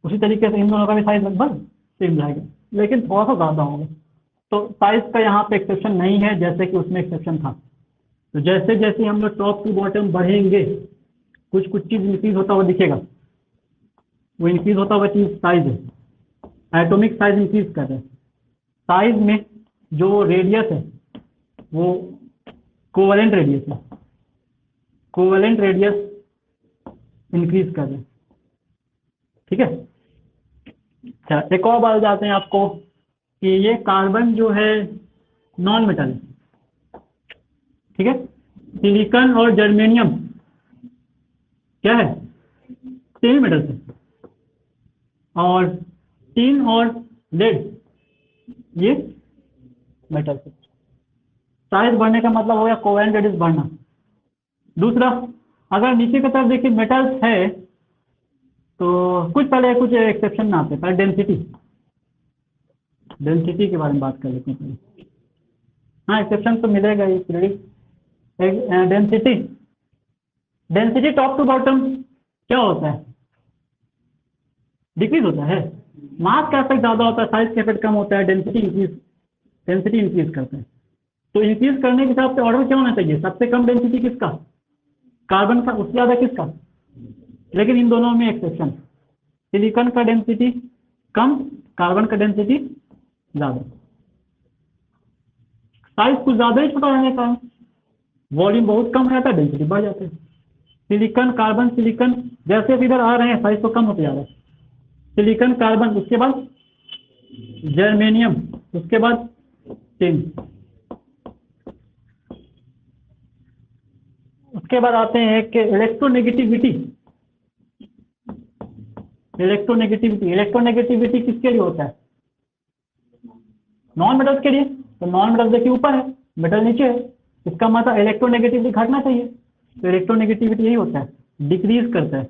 उसी तरीके से इन दोनों का भी साइज लगभग सेम रहेगा, लेकिन थोड़ा सा ज़्यादा होगा। तो साइज का यहाँ पे एक्सेप्शन नहीं है, जैसे कि उसमें एक्सेप्शन था। तो जैसे जैसे हम लोग टॉप टू बॉटम बढ़ेंगे, कुछ कुछ चीज़ इंक्रीज होता हुआ दिखेगा, वो इंक्रीज होता हुआ चीज़ साइज है, एटॉमिक साइज इंक्रीज कर रहे हैं। साइज में जो रेडियस है वो कोवेलेंट रेडियस है, कोवेलेंट रेडियस इंक्रीज कर रहे हैं, ठीक है। अच्छा, एक और बात जाते हैं आपको कि ये कार्बन जो है नॉन मेटल है, ठीक है। सिलिकॉन और जर्मेनियम क्या है, सेमी मेटल है, और टिन और लेड ये मेटल से। साइज बढ़ने का मतलब हो गया कोवेलेंट रेडियस बढ़ना। दूसरा, अगर नीचे की तरफ देखिए मेटल्स है, तो कुछ पहले कुछ एक्सेप्शन ना आते, पहले डेंसिटी, डेंसिटी के बारे में बात कर लेते हैं पहले। हाँ, एक्सेप्शन तो मिलेगा ही density. Density top to bottom क्या होता है, डिक्रीज होता है। मास का इफेक्ट ज़्यादा होता है, साइज का इफेक्ट कम होता है, डेंसिटी इंक्रीज करते हैं। तो इंक्रीज करने के हिसाब से ऑर्डर क्या होना चाहिए, सबसे कम डेंसिटी किसका, कार्बन का, उससे ज़्यादा किसका। लेकिन इन दोनों में एक्सेप्शन, सिलिकॉन का डेंसिटी कम, कार्बन का डेंसिटी ज़्यादा। साइज कुछ ज़्यादा ही छोटा रहने का, वॉल्यूम बहुत कम रहता है, डेंसिटी बढ़ जाती है। सिलिकॉन कार्बन सिलिकॉन जैसे इधर आ रहे हैं साइज तो कम होते जा रहा है। सिलिकॉन कार्बन, उसके बाद जर्मेनियम, उसके बाद टिन, उसके बाद आते हैं कि इलेक्ट्रोनेगेटिविटी। इलेक्ट्रोनेगेटिविटी किसके लिए होता है, नॉन मेटल्स के लिए। तो नॉन मेटल्स देखिए ऊपर है, मेटल नीचे है, इसका मतलब इलेक्ट्रोनेगेटिविटी घटना चाहिए। तो इलेक्ट्रोनेगेटिविटी यही होता है, डिक्रीज करता है।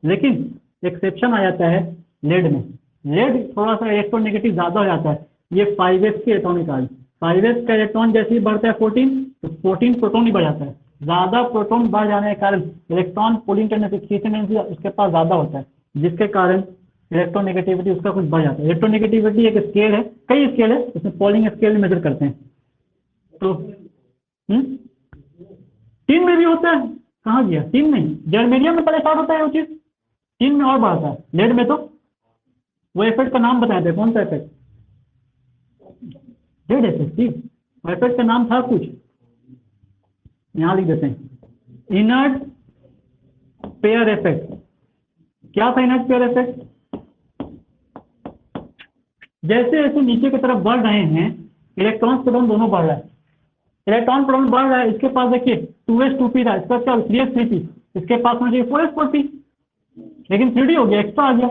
लेकिन एक्सेप्शन आ जाता है लेड में, लेड थोड़ा सा इलेक्ट्रोनेगेटिव ज़्यादा हो जाता है। ये 5s के इलेक्ट्रॉनिक कार्ड, 5s का इलेक्ट्रॉन जैसे ही बढ़ता है 14, तो 14 प्रोटॉन ही बढ़ जाता है। ज़्यादा प्रोटॉन बढ़ जाने के कारण इलेक्ट्रॉन पुलिंग टेंडेंसी, खींचने टेंडेंसी उसके पास ज़्यादा होता है, जिसके कारण इलेक्ट्रोनेगेटिविटी उसका कुछ बढ़ जाता है। इलेक्ट्रोनेगेटिविटी एक स्केल है, कई स्केल है, इसमें पॉलिंग स्केल में मेजर करते हैं। तो टीन में भी होता है, कहाँ गया, टीन नहीं, जर्मेनियम में पहले स्टार्ट होता है वो चीज़, टीन में और बढ़ता है, लेड में तो वो इफेक्ट का नाम बताए थे, कौन सा इफेक्ट, लेड इफेक्ट, ठीक। इफेक्ट का नाम था कुछ, यहाँ लिख देते हैं, इनर्ट पेयर इफेक्ट। क्या था इनर्ट पेयर इफेक्ट, जैसे जैसे नीचे की तरफ बढ़ रहे हैं इलेक्ट्रॉन प्रोटॉन दोनों बढ़ रहा है, इलेक्ट्रॉन प्रोटॉन बढ़ रहा है। इसके पास देखिए 2s 2p था, इसका क्या 3s 3p, इसके पास होना चाहिए 4s 4p, लेकिन 3d हो गया, एक्स्ट्रा आ गया।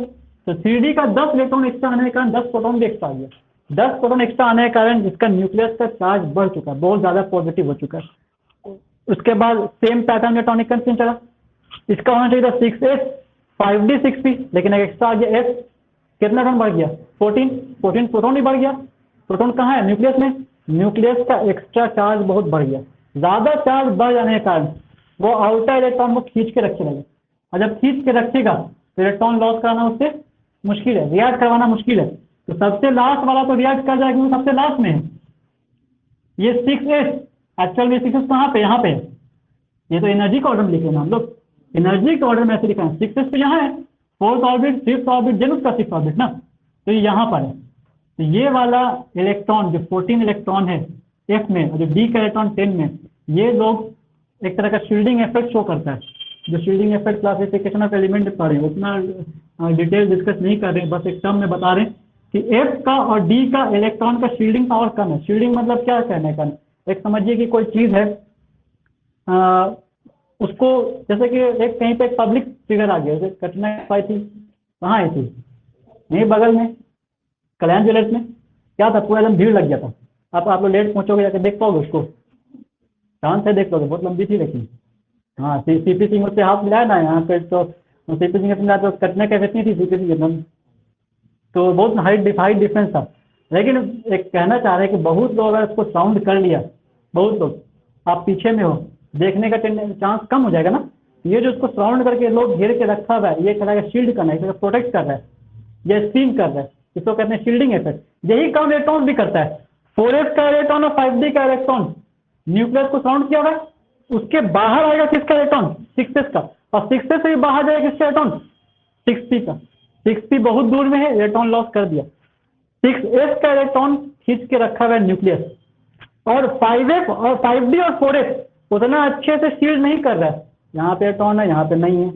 तो 3d का 10 इलेक्ट्रॉन एक्स्ट्रा आने के कारण 10 प्रोटॉन भी एक्स्ट्रा आ गया। 10 प्रोटॉन एक्स्ट्रा आने के कारण इसका न्यूक्लियस का चार्ज बढ़ चुका है, बहुत ज़्यादा पॉजिटिव हो चुका है। उसके बाद सेम पैटर्न में टॉनिक कंसेंट चला, इसका होना चाहिए था 6s 5d 6p, लेकिन एक एक्स्ट्रा आ गया s, कितना टन बढ़ गया 14, 14 प्रोटॉन ही बढ़ गया। प्रोटॉन कहाँ है, न्यूक्लियस में, न्यूक्लियस का एक्स्ट्रा चार्ज बहुत बढ़ गया। ज़्यादा चार्ज बढ़ जाने के कारण वो आउटर इलेक्ट्रॉन को खींच के रखे लगे, और जब खींच के रखेगा तो इलेक्ट्रॉन लॉस कराना उससे मुश्किल है, रिएक्ट करवाना मुश्किल है। तो सबसे लास्ट वाला तो रिएक्ट कर जाएगा, वो सबसे लास्ट में है। ये 6s एक्चुअल में 6s कहाँ पे, यहाँ पे है, ये तो एनर्जी का ऑर्डर में लिखे ना हम लोग, एनर्जी के ऑर्डर में ऐसे लिखा है। 6s तो यहाँ है, 4th ऑर्बिट 5th ऑर्बिट जेनुस का 6th ऑर्बिट ना, तो ये यहाँ पर है। तो ये वाला इलेक्ट्रॉन जो 14 इलेक्ट्रॉन है f में, और जो d का इलेक्ट्रॉन 10 में, ये लोग एक तरह का शील्डिंग इफेक्ट शो करता है। जो shielding effect classification of element पढ़ रहे हैं, उतना डिटेल डिस्कस नहीं कर रहे हैं, बस एक टर्म में बता रहे हैं कि f का और d का इलेक्ट्रॉन का शील्डिंग पावर कम है। शील्डिंग मतलब क्या कहने का, एक समझिए कि कोई चीज़ है, उसको जैसे कि एक कहीं पे एक पब्लिक फिगर आ गया, जैसे कटना आई थी, कहाँ आई थी, नहीं बगल में कल्याण ज्वेलर्स में, क्या था, पूरा एकदम भीड़ लग गया था। आप लोग लेट पहुँचोगे, जाकर देख पाओगे उसको, ध्यान से देख लोगे, बहुत लंबी थी लेकिन हाँ सीपी सिंह से हाथ मिलाया ना यहाँ पे, तो सीपी सिंह मिला तो कटने का कितनी थी सीपी सिंह एकदम, तो बहुत हाइट डिफरेंस था। लेकिन एक कहना चाह रहे हैं कि बहुत लोग अगर इसको साउंड कर लिया, बहुत लोग, आप पीछे में हो, देखने का चांस कम हो जाएगा ना। ये जो उसको साउंड करके लोग घेर के रखा हुआ है, ये कहलाएगा शील्ड करना है, प्रोटेक्ट कर रहा है, ये स्क्रीन कर रहा है, इसको कहते हैं शील्डिंग इफेक्ट। यही काम इलेक्ट्रॉन भी करता है। 4s का इलेक्ट्रॉन और 5d का इलेक्ट्रॉन न्यूक्लियस को साउंड किया होगा, उसके बाहर आएगा किसका इलेक्ट्रॉन, 6s का, और 6s से भी बाहर जाएगा किसका इलेक्ट्रॉन, 6p का। 6p बहुत दूर में है, इलेक्ट्रॉन लॉस कर दिया। 6s का इलेक्ट्रॉन खींच के रखा हुआ है न्यूक्लियस, और 5s और 5d और 4s उतना अच्छे से शील्ड नहीं कर रहा है। यहाँ पे इलेक्ट्रॉन है, यहाँ पे नहीं है,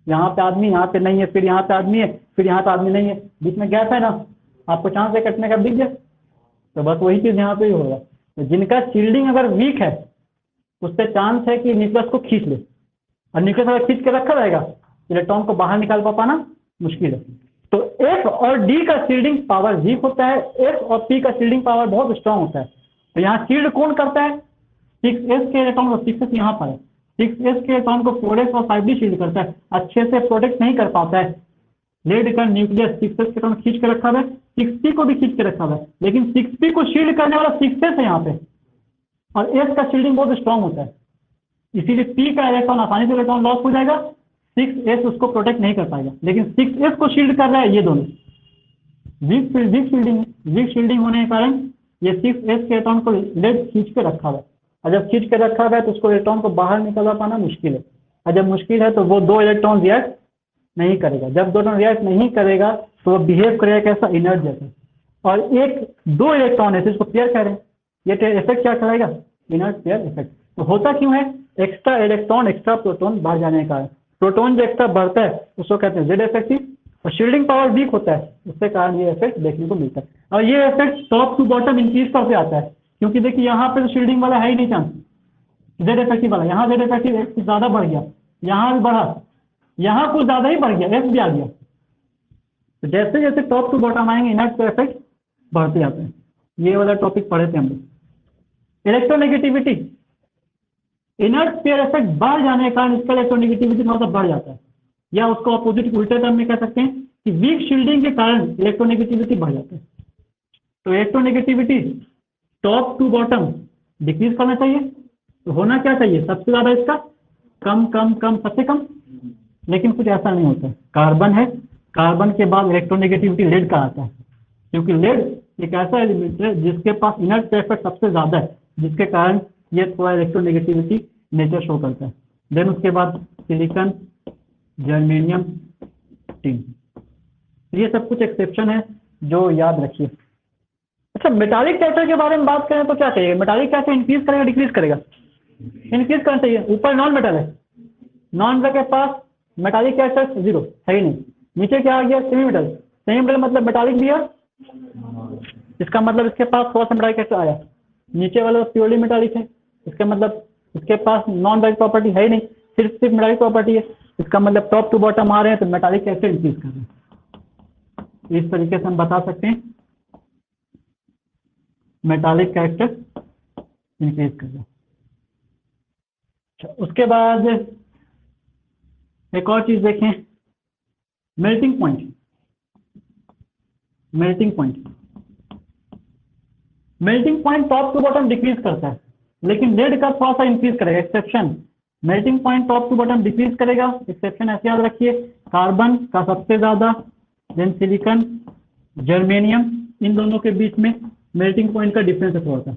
यहाँ पे आदमी, यहाँ पे नहीं है, फिर यहाँ पे आदमी है, फिर यहाँ पे आदमी नहीं है, बीच में गैप है ना, आपको चांस है कटने का, दिख गया। तो बस वही चीज़ यहाँ पे ही होगा। तो जिनका शील्डिंग अगर वीक है, उससे चांस है कि न्यूक्लियस को खींच ले, और न्यूक्लियस अगर खींच के रखा रहेगा, इलेक्ट्रॉन को बाहर निकाल पाना मुश्किल है। तो एफ और डी का शील्डिंग पावर वीक होता है, एफ और पी का शील्डिंग पावर बहुत स्ट्रांग होता है। तो यहाँ शील्ड कौन करता है, 6s के इलेक्ट्रॉन को, 6s यहाँ पर है, 6s के इलेक्ट्रॉन को 4s और 5d शील्ड करता है, अच्छे से प्रोटेक्ट नहीं कर पाता है। लेड का न्यूक्लियस 6s के इलेक्ट्रॉन खींच के रखा हुआ है, 6p को भी खींच के रखा हुआ है, लेकिन 6p को शील्ड करने वाला 6s है यहाँ पे, और s का शील्डिंग बहुत स्ट्रांग होता है, इसीलिए p का इलेक्ट्रॉन आसानी से इलेक्ट्रॉन लॉस हो जाएगा, 6s उसको प्रोटेक्ट नहीं कर पाएगा। लेकिन 6s को शील्ड कर रहा है ये दोनों, वीक शील्डिंग होने के कारण ये 6s के इलेक्ट्रॉन को लेड खींच के रखा हुआ है, और जब खींच के रखा हुआ है तो उसको इलेक्ट्रॉन को बाहर निकलवा पाना मुश्किल है, और जब मुश्किल है तो वो दो इलेक्ट्रॉन रिएक्ट नहीं करेगा। जब दोनों रिएक्ट नहीं करेगा तो वो बिहेव करेगा कैसा, इनर्ट जैसा, और एक दो इलेक्ट्रॉन है तो इसको पेयर कह रहे हैं, ये इफेक्ट क्या कहलाएगा, इनर्ट पेयर इफेक्ट। तो होता क्यों है, एक्स्ट्रा इलेक्ट्रॉन एक्स्ट्रा प्रोटॉन बढ़ जाने का, प्रोटॉन जो एक्स्ट्रा बढ़ता है उसको कहते हैं जेड इफेक्टिव, और शील्डिंग पावर वीक होता है, उसके कारण ये इफेक्ट देखने को मिलता है। और ये effect top to bottom increase करते आता है, क्योंकि देखिए यहाँ पे तो शील्डिंग वाला है ही नहीं चांस, जेड इफेक्टिव वाला, यहाँ जेड इफेक्टिव कुछ ज़्यादा बढ़ गया, यहाँ भी बढ़ा, यहाँ कुछ ज़्यादा ही बढ़ गया, एफ भी आ गया। तो जैसे जैसे टॉप टू बॉटम आएंगे इनर्ट पे इफेक्ट बढ़ते जाते हैं। ये वाला टॉपिक पढ़े थे हम लोग। इलेक्ट्रोनेगेटिविटी, इनर्ट पेयर इफेक्ट बढ़ जाने के कारण इसका इलेक्ट्रोनेगेटिविटी थोड़ा सा बढ़ जाता है, या उसको अपोजिट उल्टे टर्म में कह सकते हैं कि वीक शील्डिंग के कारण इलेक्ट्रोनेगेटिविटी बढ़ जाता है। तो electronegativity top to bottom decrease करना चाहिए, तो होना क्या चाहिए, सबसे ज़्यादा इसका कम कम कम सबसे कम, लेकिन कुछ ऐसा नहीं होता है। कार्बन है, कार्बन के बाद इलेक्ट्रोनेगेटिविटी लेड का आता है, क्योंकि लेड एक ऐसा एलिमेंट है जिसके पास इनर्ट इफेक्ट सबसे ज़्यादा है, जिसके कारण ये थोड़ा इलेक्ट्रोनेगेटिविटी नेचर शो करता है। देन उसके बाद सिलिकॉन, जर्मेनियम, टिन, ये सब कुछ एक्सेप्शन है जो याद रखिए। अच्छा, मेटालिक कैरेक्टर के बारे में बात करें तो क्या कहिएगा, मेटालिक कैरेक्टर इंक्रीज करेगा डिक्रीज करेगा, इंक्रीज करना चाहिए। ऊपर नॉन मेटल है, नॉन मेटल के पास मेटालिक कैरेक्टर जीरो है ही नहीं, नीचे क्या आ गया, सेमी मेटल, सेमी मेटल मतलब मेटालिक भी है, इसका मतलब इसके पास थोड़ा सा मेटालिक कैरेक्टर आया, नीचे वाला प्योरली मेटालिक है, इसका मतलब इसके पास नॉन मेटालिक प्रॉपर्टी है ही नहीं, सिर्फ मेटालिक प्रॉपर्टी है, इसका मतलब टॉप टू बॉटम आ रहे हैं तो मेटालिक कैरेक्टर इंक्रीज कर रहे हैं। इस तरीके से हम बता सकते हैं मेटालिक कैरेक्टर इंक्रीज कर रहे हैं। उसके बाद एक और चीज देखें, melting point, melting point, melting point top to bottom decrease करता है, लेकिन लेड का थोड़ा सा इंक्रीज करेगा, exception. Melting point top to bottom decrease करेगा, एक्सेप्शन ऐसे याद रखिए, कार्बन का सबसे ज्यादा, देन सिलिकॉन, जर्मेनियम, इन दोनों के बीच में मेल्टिंग पॉइंट का डिफरेंस है थोड़ा सा,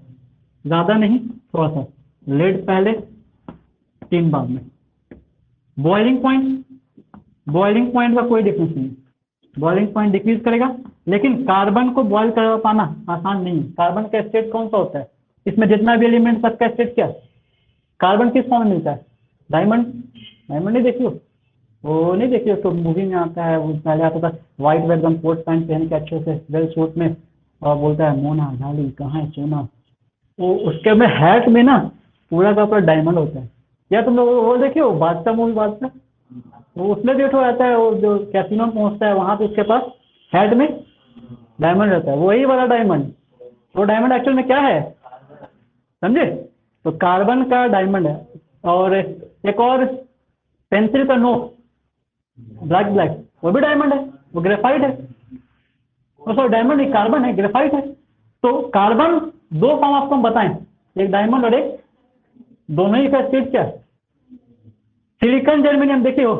ज्यादा नहीं थोड़ा सा, लेड पहले टिन बाद में। बॉइलिंग पॉइंट, बॉइलिंग पॉइंट का कोई डिफरेंस नहीं, बॉइलिंग पॉइंट डिक्रीज करेगा, लेकिन कार्बन को बॉयल कर पाना आसान नहीं है। कार्बन का स्टेट कौन सा होता है, इसमें जितना भी एलिमेंट सबका स्टेट क्या है, कार्बन किस फॉर्म में मिलता है, डायमंड, डायमंड नहीं देखियो, वो नहीं देखिए तो मूवी में आता है, वो पहले आता था व्हाइट में एकदम कोट पैंट पहन के अच्छे से वेल सूट में, और बोलता है मोना डाली कहाँ है सोना, वो उसके में हैट में ना पूरा का पूरा डायमंड होता है। या तुम लोग वो देखिए, वो बादशाह मूवी, बादशाह, वो उसमें भी उठो रहता है, वो जो कैसीनो में पहुंचता है वहां पे उसके पास हेड में डायमंड रहता है, वही वाला डायमंड। वो डायमंड एक्चुअल में क्या है समझे, तो कार्बन का डायमंड है, और एक और पेंसिल का नोक ब्लैक ब्लैक, वो भी डायमंड है, वो ग्रेफाइट है। सॉरी डायमंड एक कार्बन है, ग्रेफाइट है। तो कार्बन दो फॉर्म आपको हम बताएं, एक डायमंड और एक, दोनों ही का स्टेट क्या है? सिलिकॉन जर्मेनियम देखे हो,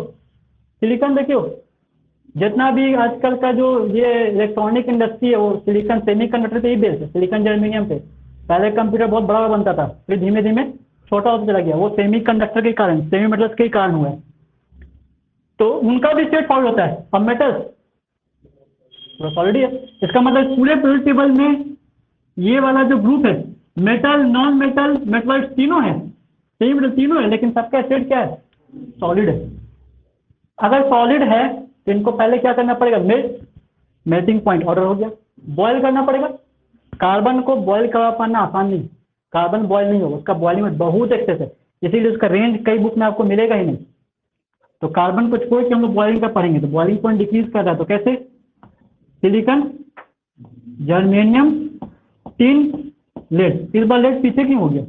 सिलिकॉन देखे हो, जितना भी आजकल का जो ये इलेक्ट्रॉनिक इंडस्ट्री है वो सिलिकॉन सेमीकंडक्टर पे ही बेस्ड है, सिलिकॉन जर्मेनियम पे। पहले कंप्यूटर बहुत बड़ा बनता था, फिर धीमे धीमे छोटा होता चला गया, वो सेमीकंडक्टर के कारण, सेमी मेटल्स के कारण हुआ है। तो उनका भी स्टेट सॉलिड होता है। अब मेटल्स सॉलिड है, इसका मतलब पूरे पीरियोडिक टेबल में ये वाला जो ग्रुप है, मेटल, नॉन मेटल, मेटल्स तीनों है, सेमी मेटल तीनों है, लेकिन सबका स्टेट क्या है? सॉलिड है। अगर सॉलिड है तो इनको पहले क्या करना पड़ेगा? मेल्टिंग पॉइंट ऑर्डर हो गया, बॉयल करना पड़ेगा। कार्बन को बॉयल करवा पाना आसान नहीं, कार्बन बॉयल नहीं होगा, उसका बॉइलिंग में बहुत एक्सेस है, इसीलिए उसका रेंज कई बुक में आपको मिलेगा ही नहीं। तो कार्बन को छोड़ के हम लोग बॉइलिंग का पढ़ेंगे, तो बॉइलिंग पॉइंट डिक्रीज कर रहा है, तो कैसे? Silicon, germanium, tin, lead. इस बार लेड पीछे क्यों हो गया?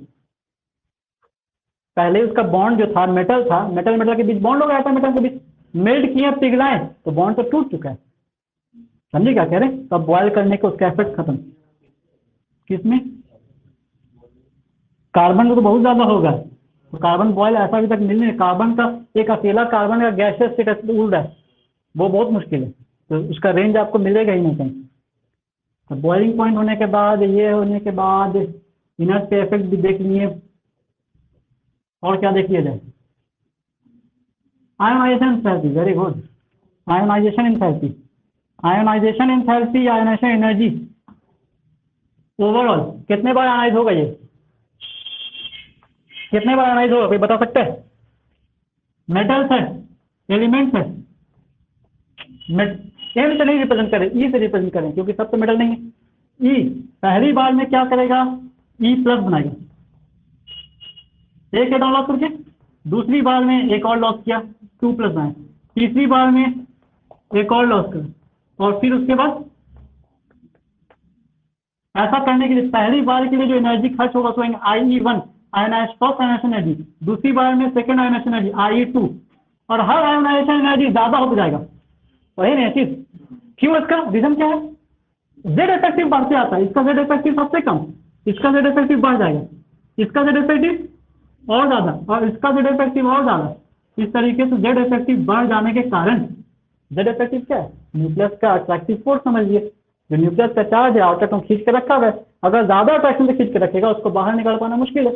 पहले उसका बॉन्ड जो था, मेटल था, मेटल मेटल के बीच बॉन्ड हो गया था, मेटल के बीच मेल्ट किए, पिघलाए, तो बॉन्ड तो टूट चुका है। समझिए क्या कह रहे हैं? तो अब बॉयल करने के उसका इफेक्ट खत्म। किसमें? कार्बन को तो बहुत ज्यादा होगा, तो कार्बन बॉयल ऐसा अभी तक मिल नहीं, कार्बन का एक अकेला कार्बन का गैसेस स्टेटस उड़ रहा है, वो बहुत मुश्किल है, तो उसका रेंज आपको मिलेगा ही नहीं कहीं। तो बॉइलिंग पॉइंट होने के बाद, ये होने के बाद इनर्ट पे इफेक्ट भी देख लिए, और क्या देख लिया जाए? Ionization enthalpy, very good. Ionization enthalpy, ionization enthalpy, ionization energy overall कितने बार आयोनाइज होगा? ये कितने बार आयोनाइज होगा, कोई बता सकता है? मेटल्स है, एलिमेंट्स है, एम से नहीं रिप्रेजेंट करें, ई से रिप्रेजेंट करें, क्योंकि सब तो मेटल नहीं है। ई पहली बार में क्या करेगा? ई प्लस बनाएगा, एक एटॉम लॉस करके, दूसरी बार में एक और लॉस किया, 2 प्लस बनाए, तीसरी बार में एक और लॉस कर, और फिर उसके बाद ऐसा करने के लिए पहली बार के लिए जो एनर्जी खर्च होगा उसको IE1 फर्स्ट आयोनाइजेशन एनर्जी, दूसरी बार में सेकंड आयोनाइजेशन एनर्जी IE2, और हर आयोनाइजेशन एनर्जी ज्यादा होता जाएगा। वही नहीं चीज, क्यों? इसका रीजन क्या है? जेड इफेक्टिव बढ़ते आता है, इसका जेड इफेक्टिव सबसे कम, इसका जेड इफेक्टिव बढ़ जाएगा, इसका जेड इफेक्टिव और ज्यादा, और इसका जेड इफेक्टिव और ज्यादा। इस तरीके से जेड इफेक्टिव बढ़ जाने के कारण, जेड इफेक्टिव क्या है? न्यूक्लियस का अट्रैक्टिव फोर्स समझिए, जो न्यूक्लियस का चार्ज है आउटर एटम खींच के रखा हुआ है, अगर ज्यादा अट्रैक्शन से खींच के रखेगा उसको बाहर निकाल पाना मुश्किल है।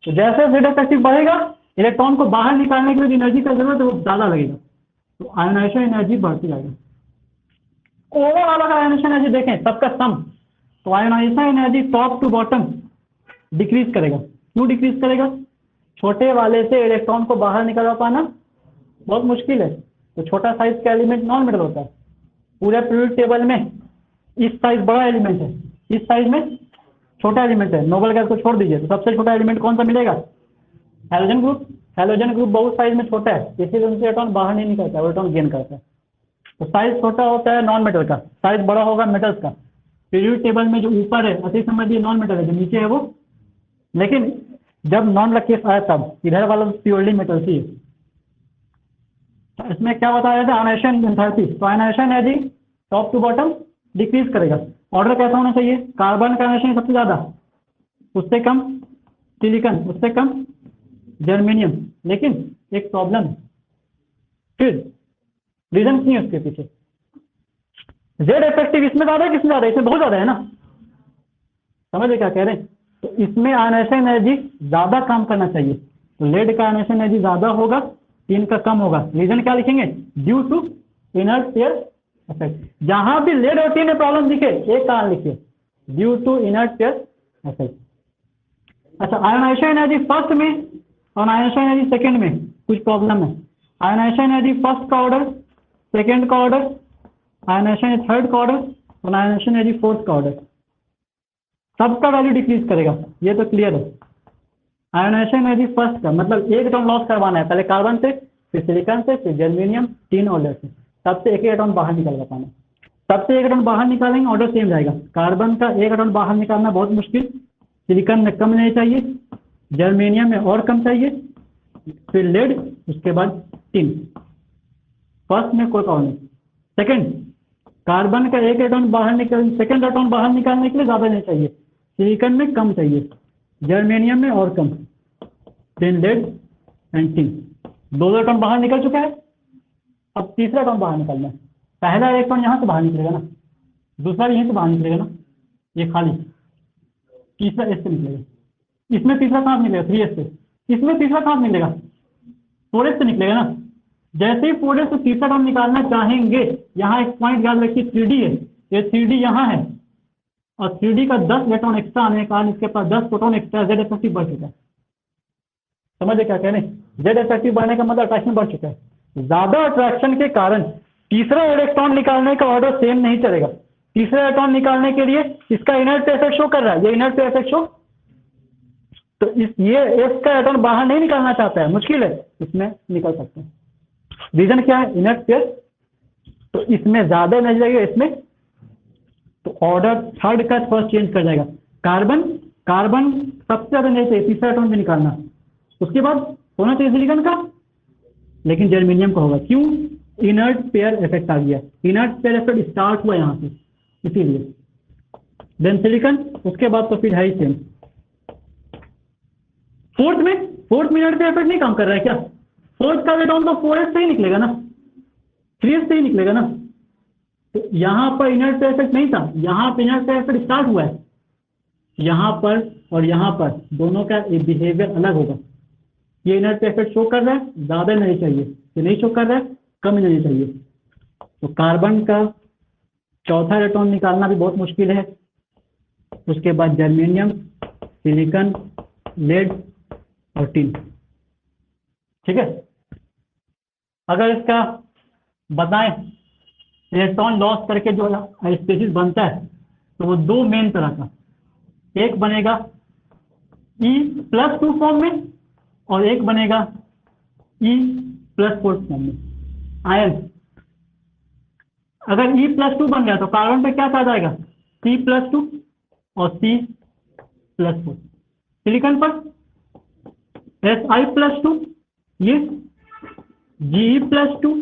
तो जैसे जेड इफेक्टिव बढ़ेगा, इलेक्ट्रॉन को बाहर निकालने के लिए एनर्जी का जरूरत है वो ज्यादा लगेगा, तो आयोनाइजेशन एनर्जी बढ़ती जाएगी। ओवरऑल अगर आयोनाइजेशन एनर्जी देखें सबका सम, तो ionization energy top to bottom decrease करेगा। क्यों डिक्रीज करेगा? छोटे वाले से इलेक्ट्रॉन को बाहर निकाल पाना बहुत मुश्किल है, तो छोटा साइज का एलिमेंट नॉन मेटल होता है। पूरे पीरियोडिक टेबल में इस साइज बड़ा एलिमेंट है, इस साइज में छोटा एलिमेंट है। नोबेल गैस को छोड़ दीजिए, तो सबसे छोटा एलिमेंट कौन सा मिलेगा? Halogen group. हैलोजन ग्रुप बहुत साइज में छोटा है, इसीलिए उनसे इलेक्ट्रॉन बाहर नहीं निकलता है, इलेक्ट्रॉन गेन करता है। तो साइज छोटा होता है नॉन मेटल का, साइज बड़ा होगा मेटल्स का। पीरियोडिक टेबल में जो ऊपर है अति समझिए नॉन मेटल है, जो नीचे है वो, लेकिन जब नॉन का केस आया तब इधर वाला प्योरली मेटल ही है। तो इसमें क्या बताया था? आयोनाइजेशन एंथैल्पी, तो ionization energy top to bottom decrease करेगा। ऑर्डर कैसा होना चाहिए? कार्बन का आयोनाइजेशन सबसे ज्यादा, उससे कम सिलिकॉन, उससे कम जर्मेनियम। लेकिन एक प्रॉब्लम है, फिर रीजन नहीं है उसके पीछे। जेड इफेक्टिव इसमें ज्यादा है, किसमें ज्यादा है? इसमें बहुत ज्यादा है ना, समझे क्या कह रहे हैं? तो इसमें आयोनाइजेशन एनर्जी ज्यादा काम करना चाहिए, तो लेड का आयोनाइजेशन एनर्जी ज्यादा होगा, टिन का कम होगा। रीजन क्या लिखेंगे? Due to inert pair effect. जहां भी लेड और टिन में प्रॉब्लम दिखे एक कारण लिखिए, due to inert pair effect. अच्छा, आयोनाइजेशन एनर्जी फर्स्ट में और आयोनाइजेशन एनर्जी सेकंड में कुछ प्रॉब्लम है। आयोनाइजेशन एनर्जी फर्स्ट का ऑर्डर, सेकंड का ऑर्डर, आयोनाइजेशन थर्ड का ऑर्डर, और आयोनाइजेशन एनर्जी फोर्थ का ऑर्डर, सबका वैल्यू डिक्रीज करेगा, ये तो क्लियर है। आयोनाइजेशन एनर्जी फर्स्ट का मतलब एक एटॉम लॉस करवाना है, पहले कार्बन से, फिर सिलिकॉन से, फिर जर्मेनियम, टिन और लेड से, सबसे एक एटॉम बाहर निकाल पाना। सबसे एक एटॉम बाहर निकालेंगे, ऑर्डर सेम जाएगा। कार्बन का एक एटॉम बाहर निकालना बहुत मुश्किल, सिलिकॉन में कम नहीं चाहिए, जर्मेनियम में और कम चाहिए, फिर लेड, उसके बाद टिन। फर्स्ट में कोई प्रॉब्लम नहीं। सेकंड, कार्बन का एक एटॉम बाहर निकल, सेकंड एटॉम बाहर निकालने के लिए ज़्यादा नहीं चाहिए, सिलिकॉन में कम चाहिए, जर्मेनियम में और कम। देन लेड एंड टिन, दो एटॉम बाहर निकल चुका है, अब तीसरा एटॉम बाहर निकलना है। पहला इलेक्ट्रॉन यहाँ से बाहर निकलेगा ना, दूसरा भी यहीं से बाहर निकलेगा ना, ये खाली, तीसरा एस से निकलेगा। इसमें तीसरा कहाँ निकलेगा? 3s से। इसमें तीसरा कहाँ निकलेगा? 4s से निकलेगा ना। जैसे ही 4s से तीसरा एटॉम निकालना चाहेंगे, यहाँ एक पॉइंट याद रखिए, 3d है, ये 3d यहाँ है, और 3d का 10 इलेक्ट्रॉन एक्स्ट्रा आने के कारण इसके पास 10 प्रोटॉन एक्स्ट्रा, जेड इफेक्टिव बढ़ चुका है। समझे क्या कह रहे हैं? जेड इफेक्टिव बढ़ने का मतलब अट्रैक्शन बढ़ चुका है। ज्यादा अट्रैक्शन के कारण तीसरा इलेक्ट्रॉन निकालने का ऑर्डर सेम नहीं चलेगा। तीसरा इलेक्ट्रॉन निकालने के लिए इसका इनर्ट इफेक्ट शो कर रहा है, ये इनर्ट इफेक्ट शो, तो ये एस का इलेक्ट्रॉन बाहर नहीं निकालना चाहता है, मुश्किल है, इसमें निकल सकते हैं। रीजन क्या है? इनर्ट पेयर, तो इसमें ज्यादा एनर्जी लगेगा, इसमें तो ऑर्डर थर्ड का फर्स्ट चेंज कर जाएगा। कार्बन, कार्बन सबसे ज्यादा नहीं चाहिए, तीसरा एटॉम भी निकालना, उसके बाद होना चाहिए सिलिकॉन का, लेकिन जर्मेनियम का होगा। क्यों? इनर्ट पेयर इफेक्ट आ गया, इनर्ट पेयर इफेक्ट स्टार्ट हुआ यहाँ से, इसीलिए। देन सिलिकॉन, उसके बाद तो फिर है ही सेम। फोर्थ में इनर्ट पेयर इफेक्ट नहीं काम कर रहा है क्या? फोर्थ का एटॉम तो 4s से ही निकलेगा ना, 3s से ही निकलेगा ना, तो यहाँ पर इनर्ट पेयर इफेक्ट नहीं था, यहाँ पर इनर्ट पेयर इफेक्ट स्टार्ट हुआ है। यहाँ पर और यहाँ पर दोनों का बिहेवियर अलग होगा। ये इनर्ट पेयर इफेक्ट शो कर रहा है, ज्यादा नहीं चाहिए, ये नहीं शो कर रहा है, कम नहीं चाहिए। तो कार्बन का चौथा इलेक्ट्रॉन निकालना भी बहुत मुश्किल है। उसके बाद जर्मेनियम, सिलिकॉन, लेड और टिन। ठीक है, अगर इसका बताएं इलेक्ट्रॉन लॉस करके जो स्पेसीज बनता है, तो वो दो मेन तरह का, एक बनेगा E+2 फॉर्म में और एक बनेगा E+4 फॉर्म में, आयन। अगर E+2 बन गया तो कार्बन पे क्या चार्ज आएगा? C+2 और C+4। सिलिकॉन पर Si+2, ये Ge+2,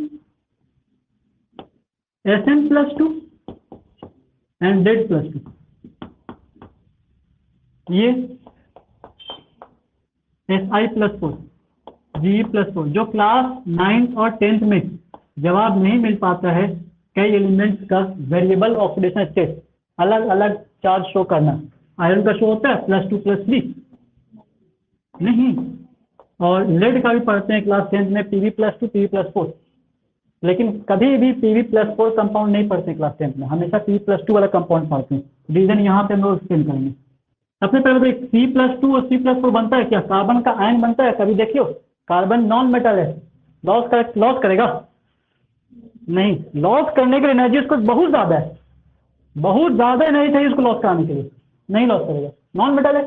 Sn+2 एंड Z+2, ये Si+4, Ge+4। जो क्लास 9th और 10th में जवाब नहीं मिल पाता है, कई एलिमेंट्स का वेरिएबल ऑक्सीडेशन स्टेट, अलग अलग चार्ज शो करना। आयरन का शो होता है +2+3 नहीं, और लेड का भी पढ़ते हैं क्लास 10th में, Pb+2 Pb+4, लेकिन कभी भी Pb+4 कंपाउंड नहीं पढ़ते क्लास 10th में, हमेशा Pb+2 वाला कंपाउंड पढ़ते हैं। रीजन यहाँ पे हम लोग एक्सप्लेन करेंगे। सबसे पहले तो C+2 और C+4 बनता है क्या? कार्बन का आयन बनता है, कभी देखियो। कार्बन नॉन मेटल है, लॉस करेगा नहीं, लॉस करने के लिए एनर्जी उसको बहुत ज्यादा है, बहुत ज्यादा एनर्जी चाहिए उसको लॉस कराने के लिए, नहीं लॉस करेगा। नॉन मेटल है,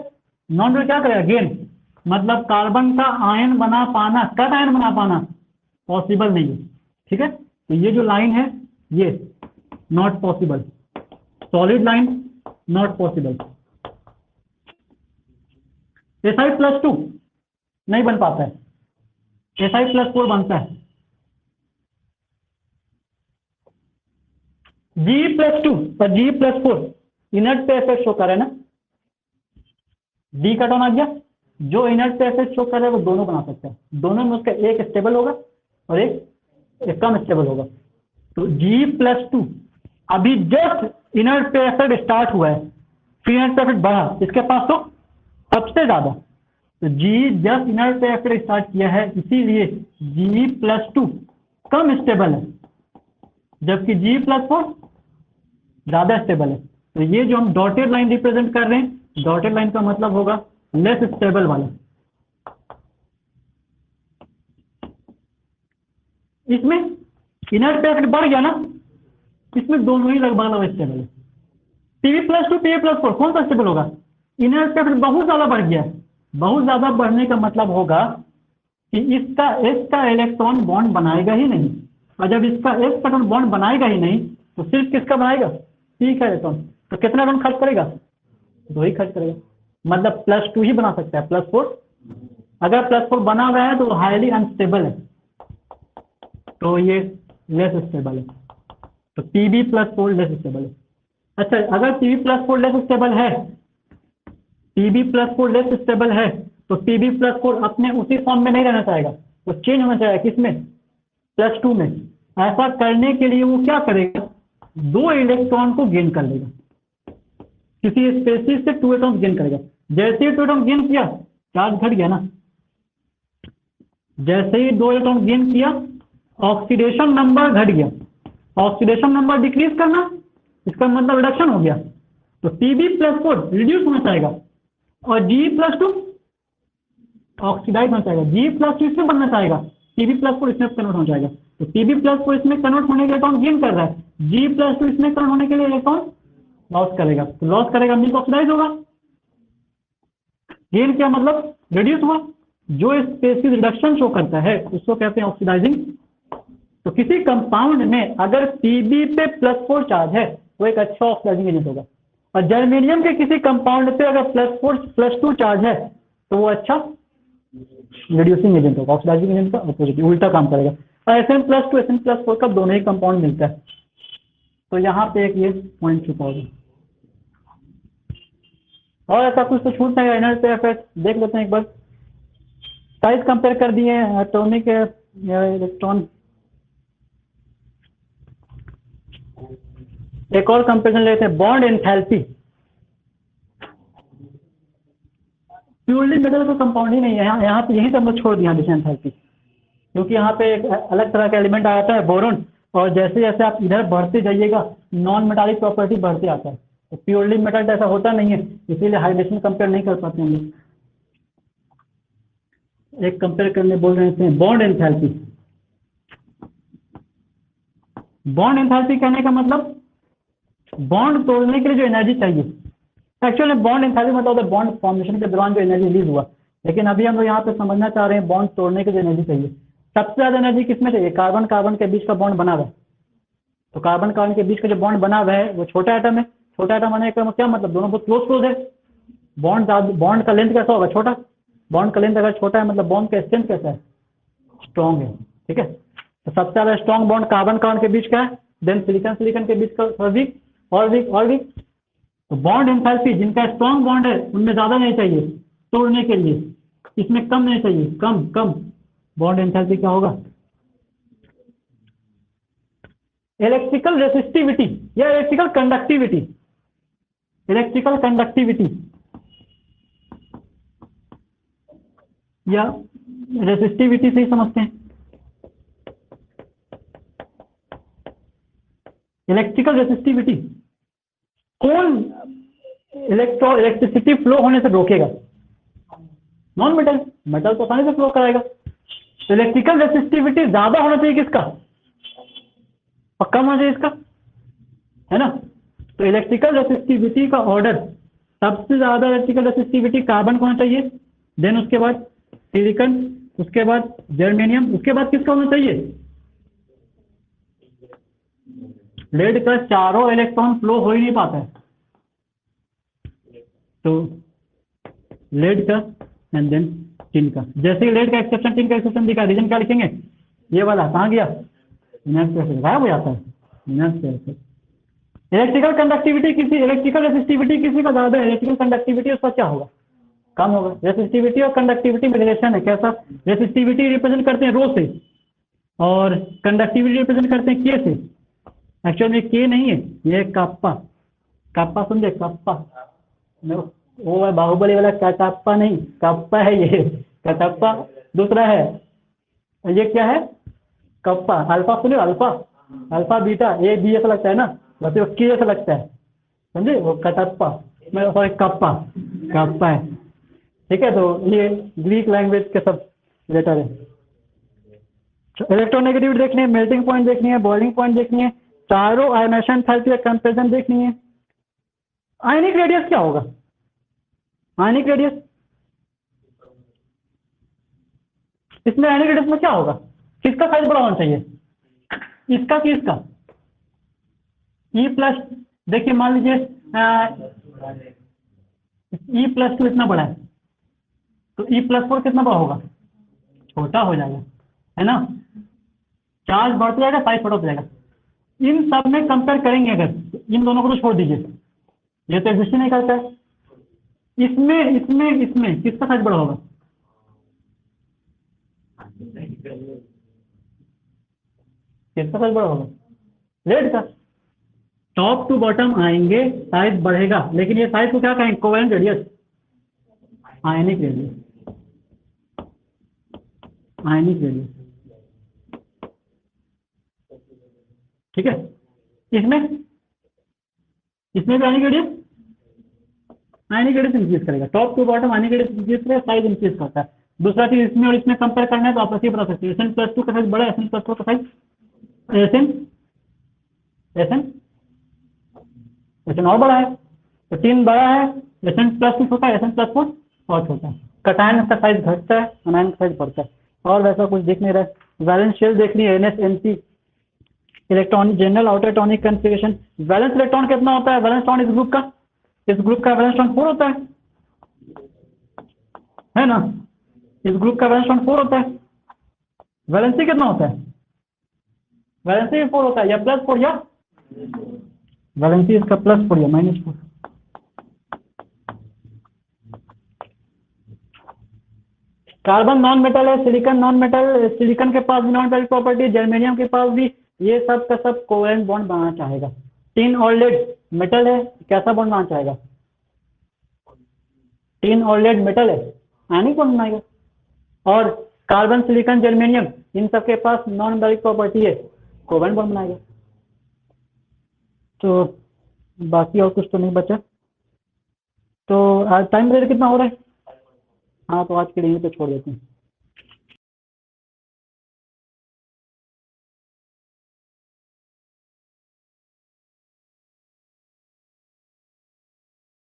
नॉन मेटल क्या करेगा? गेन, मतलब कार्बन का आयन बना पाना, कट आयन बना पाना पॉसिबल नहीं है। ठीक है, तो ये जो लाइन है ये not possible, solid line not possible. Si+2 नहीं बन पाता है, Si+4 बनता है। Ge+2 और Ge+4 इनर्ट पे इफेक्ट शो कर रहा है ना, डी का टर्न आ गया, जो इनर्ट पे इफेक्ट शो कर रहा है वो दोनों बना सकता है, दोनों में उसका एक स्टेबल होगा और एक कम स्टेबल होगा। तो Ge+2 अभी जस्ट इनर्ट पे इफेक्ट स्टार्ट हुआ है, फिर इनर्ट पे इफेक्ट बढ़ा इसके पास तो सबसे ज्यादा, तो G जस्ट इनर्ट पे इफेक्ट स्टार्ट किया है, इसीलिए Ge+2 कम स्टेबल है, जबकि Ge+4 ज्यादा स्टेबल है। तो ये जो हम डॉटेड लाइन रिप्रेजेंट कर रहे हैं, डॉटेड लाइन का मतलब होगा लेस स्टेबल वाला। इसमें इनर्ट पे इफेक्ट बढ़ गया ना, इसमें दोनों ही लगभग स्टेबल है। Pb+2 Pb+4 कौन सा स्टेबल होगा? इनर्ट पे इफेक्ट बहुत ज्यादा बढ़ गया है, बहुत ज्यादा बढ़ने का मतलब होगा कि इसका S का इलेक्ट्रॉन बॉन्ड बनाएगा ही नहीं, और जब इसका S का इलेक्ट्रॉन बॉन्ड बनाएगा ही नहीं तो सिर्फ किसका बनाएगा? C का इलेक्ट्रॉन। तो कितना इलेक्ट्रॉन खर्च करेगा? 2 ही खर्च करेगा, मतलब +2 ही बना सकता है, +4 अगर +4 बना हुआ है तो हाईली अनस्टेबल है, तो ये लेस स्टेबल है, तो Pb+4 लेस स्टेबल है। अच्छा, अगर Pb+4 लेस स्टेबल है, Pb+4 लेस स्टेबल है, तो Pb+4 अपने उसी फॉर्म में नहीं रहना चाहेगा, वो चेंज होना चाहेगा किसमें, +2 में। ऐसा करने के लिए वो क्या करेगा, 2 इलेक्ट्रॉन को गेन कर लेगा, किसी स्पेसीज से 2 इलेक्ट्रॉन गेन करेगा। जैसे ही 2 इलेक्ट्रॉन गेन किया, चार्ज घट गया ना, जैसे ही 2 इलेक्ट्रॉन गेन किया, ऑक्सीडेशन नंबर घट गया। ऑक्सीडेशन नंबर डिक्रीज करना, इसका मतलब रिडक्शन हो गया, तो Pb+4 रिड्यूस होना चाहेगा, और Ge+2 ऑक्सीडाइज होना चाहेगा। Ge+2 इसमें बनना चाहेगा, Pb+4 इसमें कन्वर्ट हो जाएगा, तो Pb+4 इसमें कन्वर्ट होने के लिए इलेक्ट्रॉन गेन कर रहा है, Ge+2 इसमें कन्वर्ट होने के लिए इलेक्ट्रॉन लॉस करेगा, तो लॉस करेगा मीन्स ऑक्सीडाइज होगा। गेन क्या मतलब, रिड्यूस हुआ। जो स्पेसीज रिडक्शन शो करता है उसको कहते हैं ऑक्सीडाइजिंग। तो किसी कंपाउंड में अगर Pb पे +4 चार्ज है वो एक अच्छा ऑक्सीडाइजिंग एजेंट होगा, और जर्मेनियम के किसी कंपाउंड पे अगर +2 चार्ज है तो वो अच्छा रिड्यूसिंग एजेंट होगा, ऑक्सीडाइजिंग एजेंट का अपोजिट, उल्टा काम करेगा। और Sn+2 Sn+4 का दोनों ही कंपाउंड मिलता है, तो यहाँ पे एक ये पॉइंट छुपा होगा। और ऐसा कुछ तो छूट नहीं, एनर्जी इफेक्ट देख लेते हैं एक बार। साइज कंपेयर कर दिए एटॉमिक इलेक्ट्रॉन। एक और कंपेरिजन लेते हैं, बॉन्ड एंथैल्पी। प्योरली मेटल का कंपाउंड ही नहीं है, यहाँ पे यहीं से हम लोग छोड़ दिया एंथैल्पी, क्योंकि यहाँ पे एक अलग तरह का एलिमेंट आता है बोरोन, और जैसे जैसे आप इधर बढ़ते जाइएगा नॉन मेटालिक प्रॉपर्टी बढ़ते आता है, तो प्योरली मेटल ऐसा होता नहीं है, इसीलिए हाइड्रेशन कंपेयर नहीं कर पाते हम लोग। एक कंपेयर करने बोल रहे थे बॉन्ड एंथैल्पी। बॉन्ड एंथैल्पी कहने का मतलब बॉन्ड तोड़ने के लिए जो एनर्जी चाहिए। एक्चुअली बॉन्ड एंथैल्पी मतलब बॉन्ड फॉर्मेशन के दौरान जो एनर्जी रिलीज हुआ, लेकिन अभी हम लोग यहाँ पे समझना चाह रहे हैं बॉन्ड तोड़ने की जो एनर्जी चाहिए। सबसे ज़्यादा एनर्जी किसमें चाहिए, कार्बन कार्बन के बीच का बॉन्ड बना हुआ है, तो कार्बन कार्बन के बीच का जो बॉन्ड बना हुआ है वो छोटा एटम है। छोटा एटम होने का क्या मतलब, दोनों बहुत क्लोज क्लोज है। बॉन्ड का लेंथ कैसा होगा, छोटा। बॉन्ड का लेंथ अगर छोटा है मतलब बॉन्ड का स्ट्रेंथ कैसा है, स्ट्रॉन्ग है। ठीक है, तो सबसे ज़्यादा स्ट्रॉन्ग बॉन्ड कार्बन कार्बन के बीच का है, देन सिलिकॉन सिलिकॉन के बीच का वीक और वीक और वीक। तो बॉन्ड एंथैल्पी जिनका स्ट्रॉन्ग बॉन्ड है उनमें ज़्यादा नहीं चाहिए तोड़ने के लिए, इसमें कम नहीं चाहिए, कम कम। बॉन्ड एंथैल्पी क्या होगा, इलेक्ट्रिकल रेसिस्टिविटी या इलेक्ट्रिकल कंडक्टिविटी। इलेक्ट्रिकल कंडक्टिविटी या रेसिस्टिविटी से ही समझते हैं। इलेक्ट्रिकल रेसिस्टिविटी कौन इलेक्ट्रिसिटी फ्लो होने से रोकेगा, नॉन मेटल। मेटल तो आसानी से फ्लो कराएगा। इलेक्ट्रिकल रेसिस्टिविटी ज्यादा होना चाहिए किसका, और कम होना चाहिए इसका, है ना। तो इलेक्ट्रिकल रेसिस्टिविटी का ऑर्डर, सबसे ज्यादा इलेक्ट्रिकल रेसिस्टिविटी कार्बन को होना चाहिए, देन उसके बाद सिलिकॉन, उसके बाद जर्मेनियम, उसके बाद किसका होना चाहिए, लेड का। चारों इलेक्ट्रॉन फ्लो हो ही नहीं पाता है, तो लेड का एंड देन टिन का। जैसे ही लेड का एक्सेप्शन टिन का एक्सेप्शन दिखा, रीजन क्या लिखेंगे, ये वाला कहाँ गया, गायब हो जाता है। इलेक्ट्रिकल कंडक्टिविटी किसी, इलेक्ट्रिकल रेसिस्टिविटी किसी का ज्यादा है, इलेक्ट्रिकल कंडक्टिविटी उसका क्या होगा, कम होगा। रेसिस्टिविटी और कंडक्टिविटी में रिलेशन है कैसा, रेसिस्टिविटी रिप्रेजेंट करते हैं रो से, और कंडक्टिविटी रिप्रेजेंट करते हैं के से। एक्चुअल में के नहीं है, ये कप्पा। कप्पा समझे, कप्पा वो है बाहुबली वाला कटप्पा नहीं, कप्पा है ये, कटप्पा दूसरा है। ये क्या है, कप्पा। अल्फा सुने, alpha, alpha beta A B ऐसा लगता है ना, वैसे वो के जैसा लगता है, समझे, वो कटप्पा मैं सॉरी कप्पा, कप्पा है। ठीक है, तो ये ग्रीक लैंग्वेज के सब लेटर है। इलेक्ट्रोनेगेटिविटी देखनी है, मेल्टिंग पॉइंट देखनी है, बॉइलिंग पॉइंट देखनी है, चारों आयनेशन एंथैल्पी का कंपैरिजन देखनी है। आयनिक रेडियस क्या होगा, आयनिक रेडियस, इसमें आयनिक रेडियस में क्या होगा, किसका साइज बड़ा होना चाहिए, इसका कि इसका। ई प्लस, देखिए मान लीजिए E+2 इतना बड़ा है, तो E+4 कितना बड़ा होगा, छोटा हो जाएगा, है ना। चार्ज बढ़ता जाएगा, साइज छोटा हो जाएगा। इन सब में कंपेयर करेंगे अगर, तो इन दोनों को तो छोड़ दीजिए, ये तो एग्जिस्ट ही नहीं करता है। इसमें इसमें इसमें किसका साइज बड़ा होगा, किसका साइज बड़ा होगा, रेड का। टॉप टू बॉटम आएंगे साइज बढ़ेगा, लेकिन ये साइज को क्या कहेंगे, covalent radius, ionic radius, ionic radius, ठीक है। इसमें इसमें भी ionic radius, ionic radius increase करेगा, top to bottom ionic radius increase करेगा, साइज इंक्रीज करता है। दूसरा चीज इसमें और इसमें कंपेयर करना है तो आप ऐसे ही बता सकते हैं, SN+2 का साइज बड़ा है, SN+4 का साइज, SN SN SN और बड़ा है, तो 3 बड़ा है, SN+2 छोटा है, SN+4 और छोटा है। कटायन का साइज घटता है, अनायन का साइज बढ़ता है, और वैसा कुछ दिख नहीं रहा है। वैलेंस शेल देखनी है, NS NC, electronic general outer atomic configuration. Valence electron कितना होता है, वैलेंस इलेक्ट्रॉन इस ग्रुप का वैलेंस इलेक्ट्रॉन 4 होता है ना, इस ग्रुप का वैलेंस इलेक्ट्रॉन 4 होता है। वैलेंसी कितना होता है, वैलेंसी 4 होता है, या +4 या वैलेंसी इसका +4 या -4। कार्बन नॉन मेटल है, सिलिकॉन नॉन मेटल, सिलिकॉन के पास भी नॉन मेटल प्रॉपर्टी, जर्मेनियम के पास भी, ये सब का सब कोवेलेंट बॉन्ड बनाना चाहेगा। टिन और लेड मेटल है, कैसा बॉन्ड बनाना चाहेगा, टिन और लेड मेटल है, आयनिक बॉन्ड बनाएगा। और कार्बन सिलिकॉन जर्मेनियम इन सब के पास नॉन मेटालिक प्रॉपर्टी है, कोवेलेंट बॉन्ड बनाएगा। तो बाकी और कुछ तो नहीं बचा। तो आज टाइम पीरियड कितना हो रहा है, हाँ तो आज के लिए यहीं पे छोड़ देते हैं।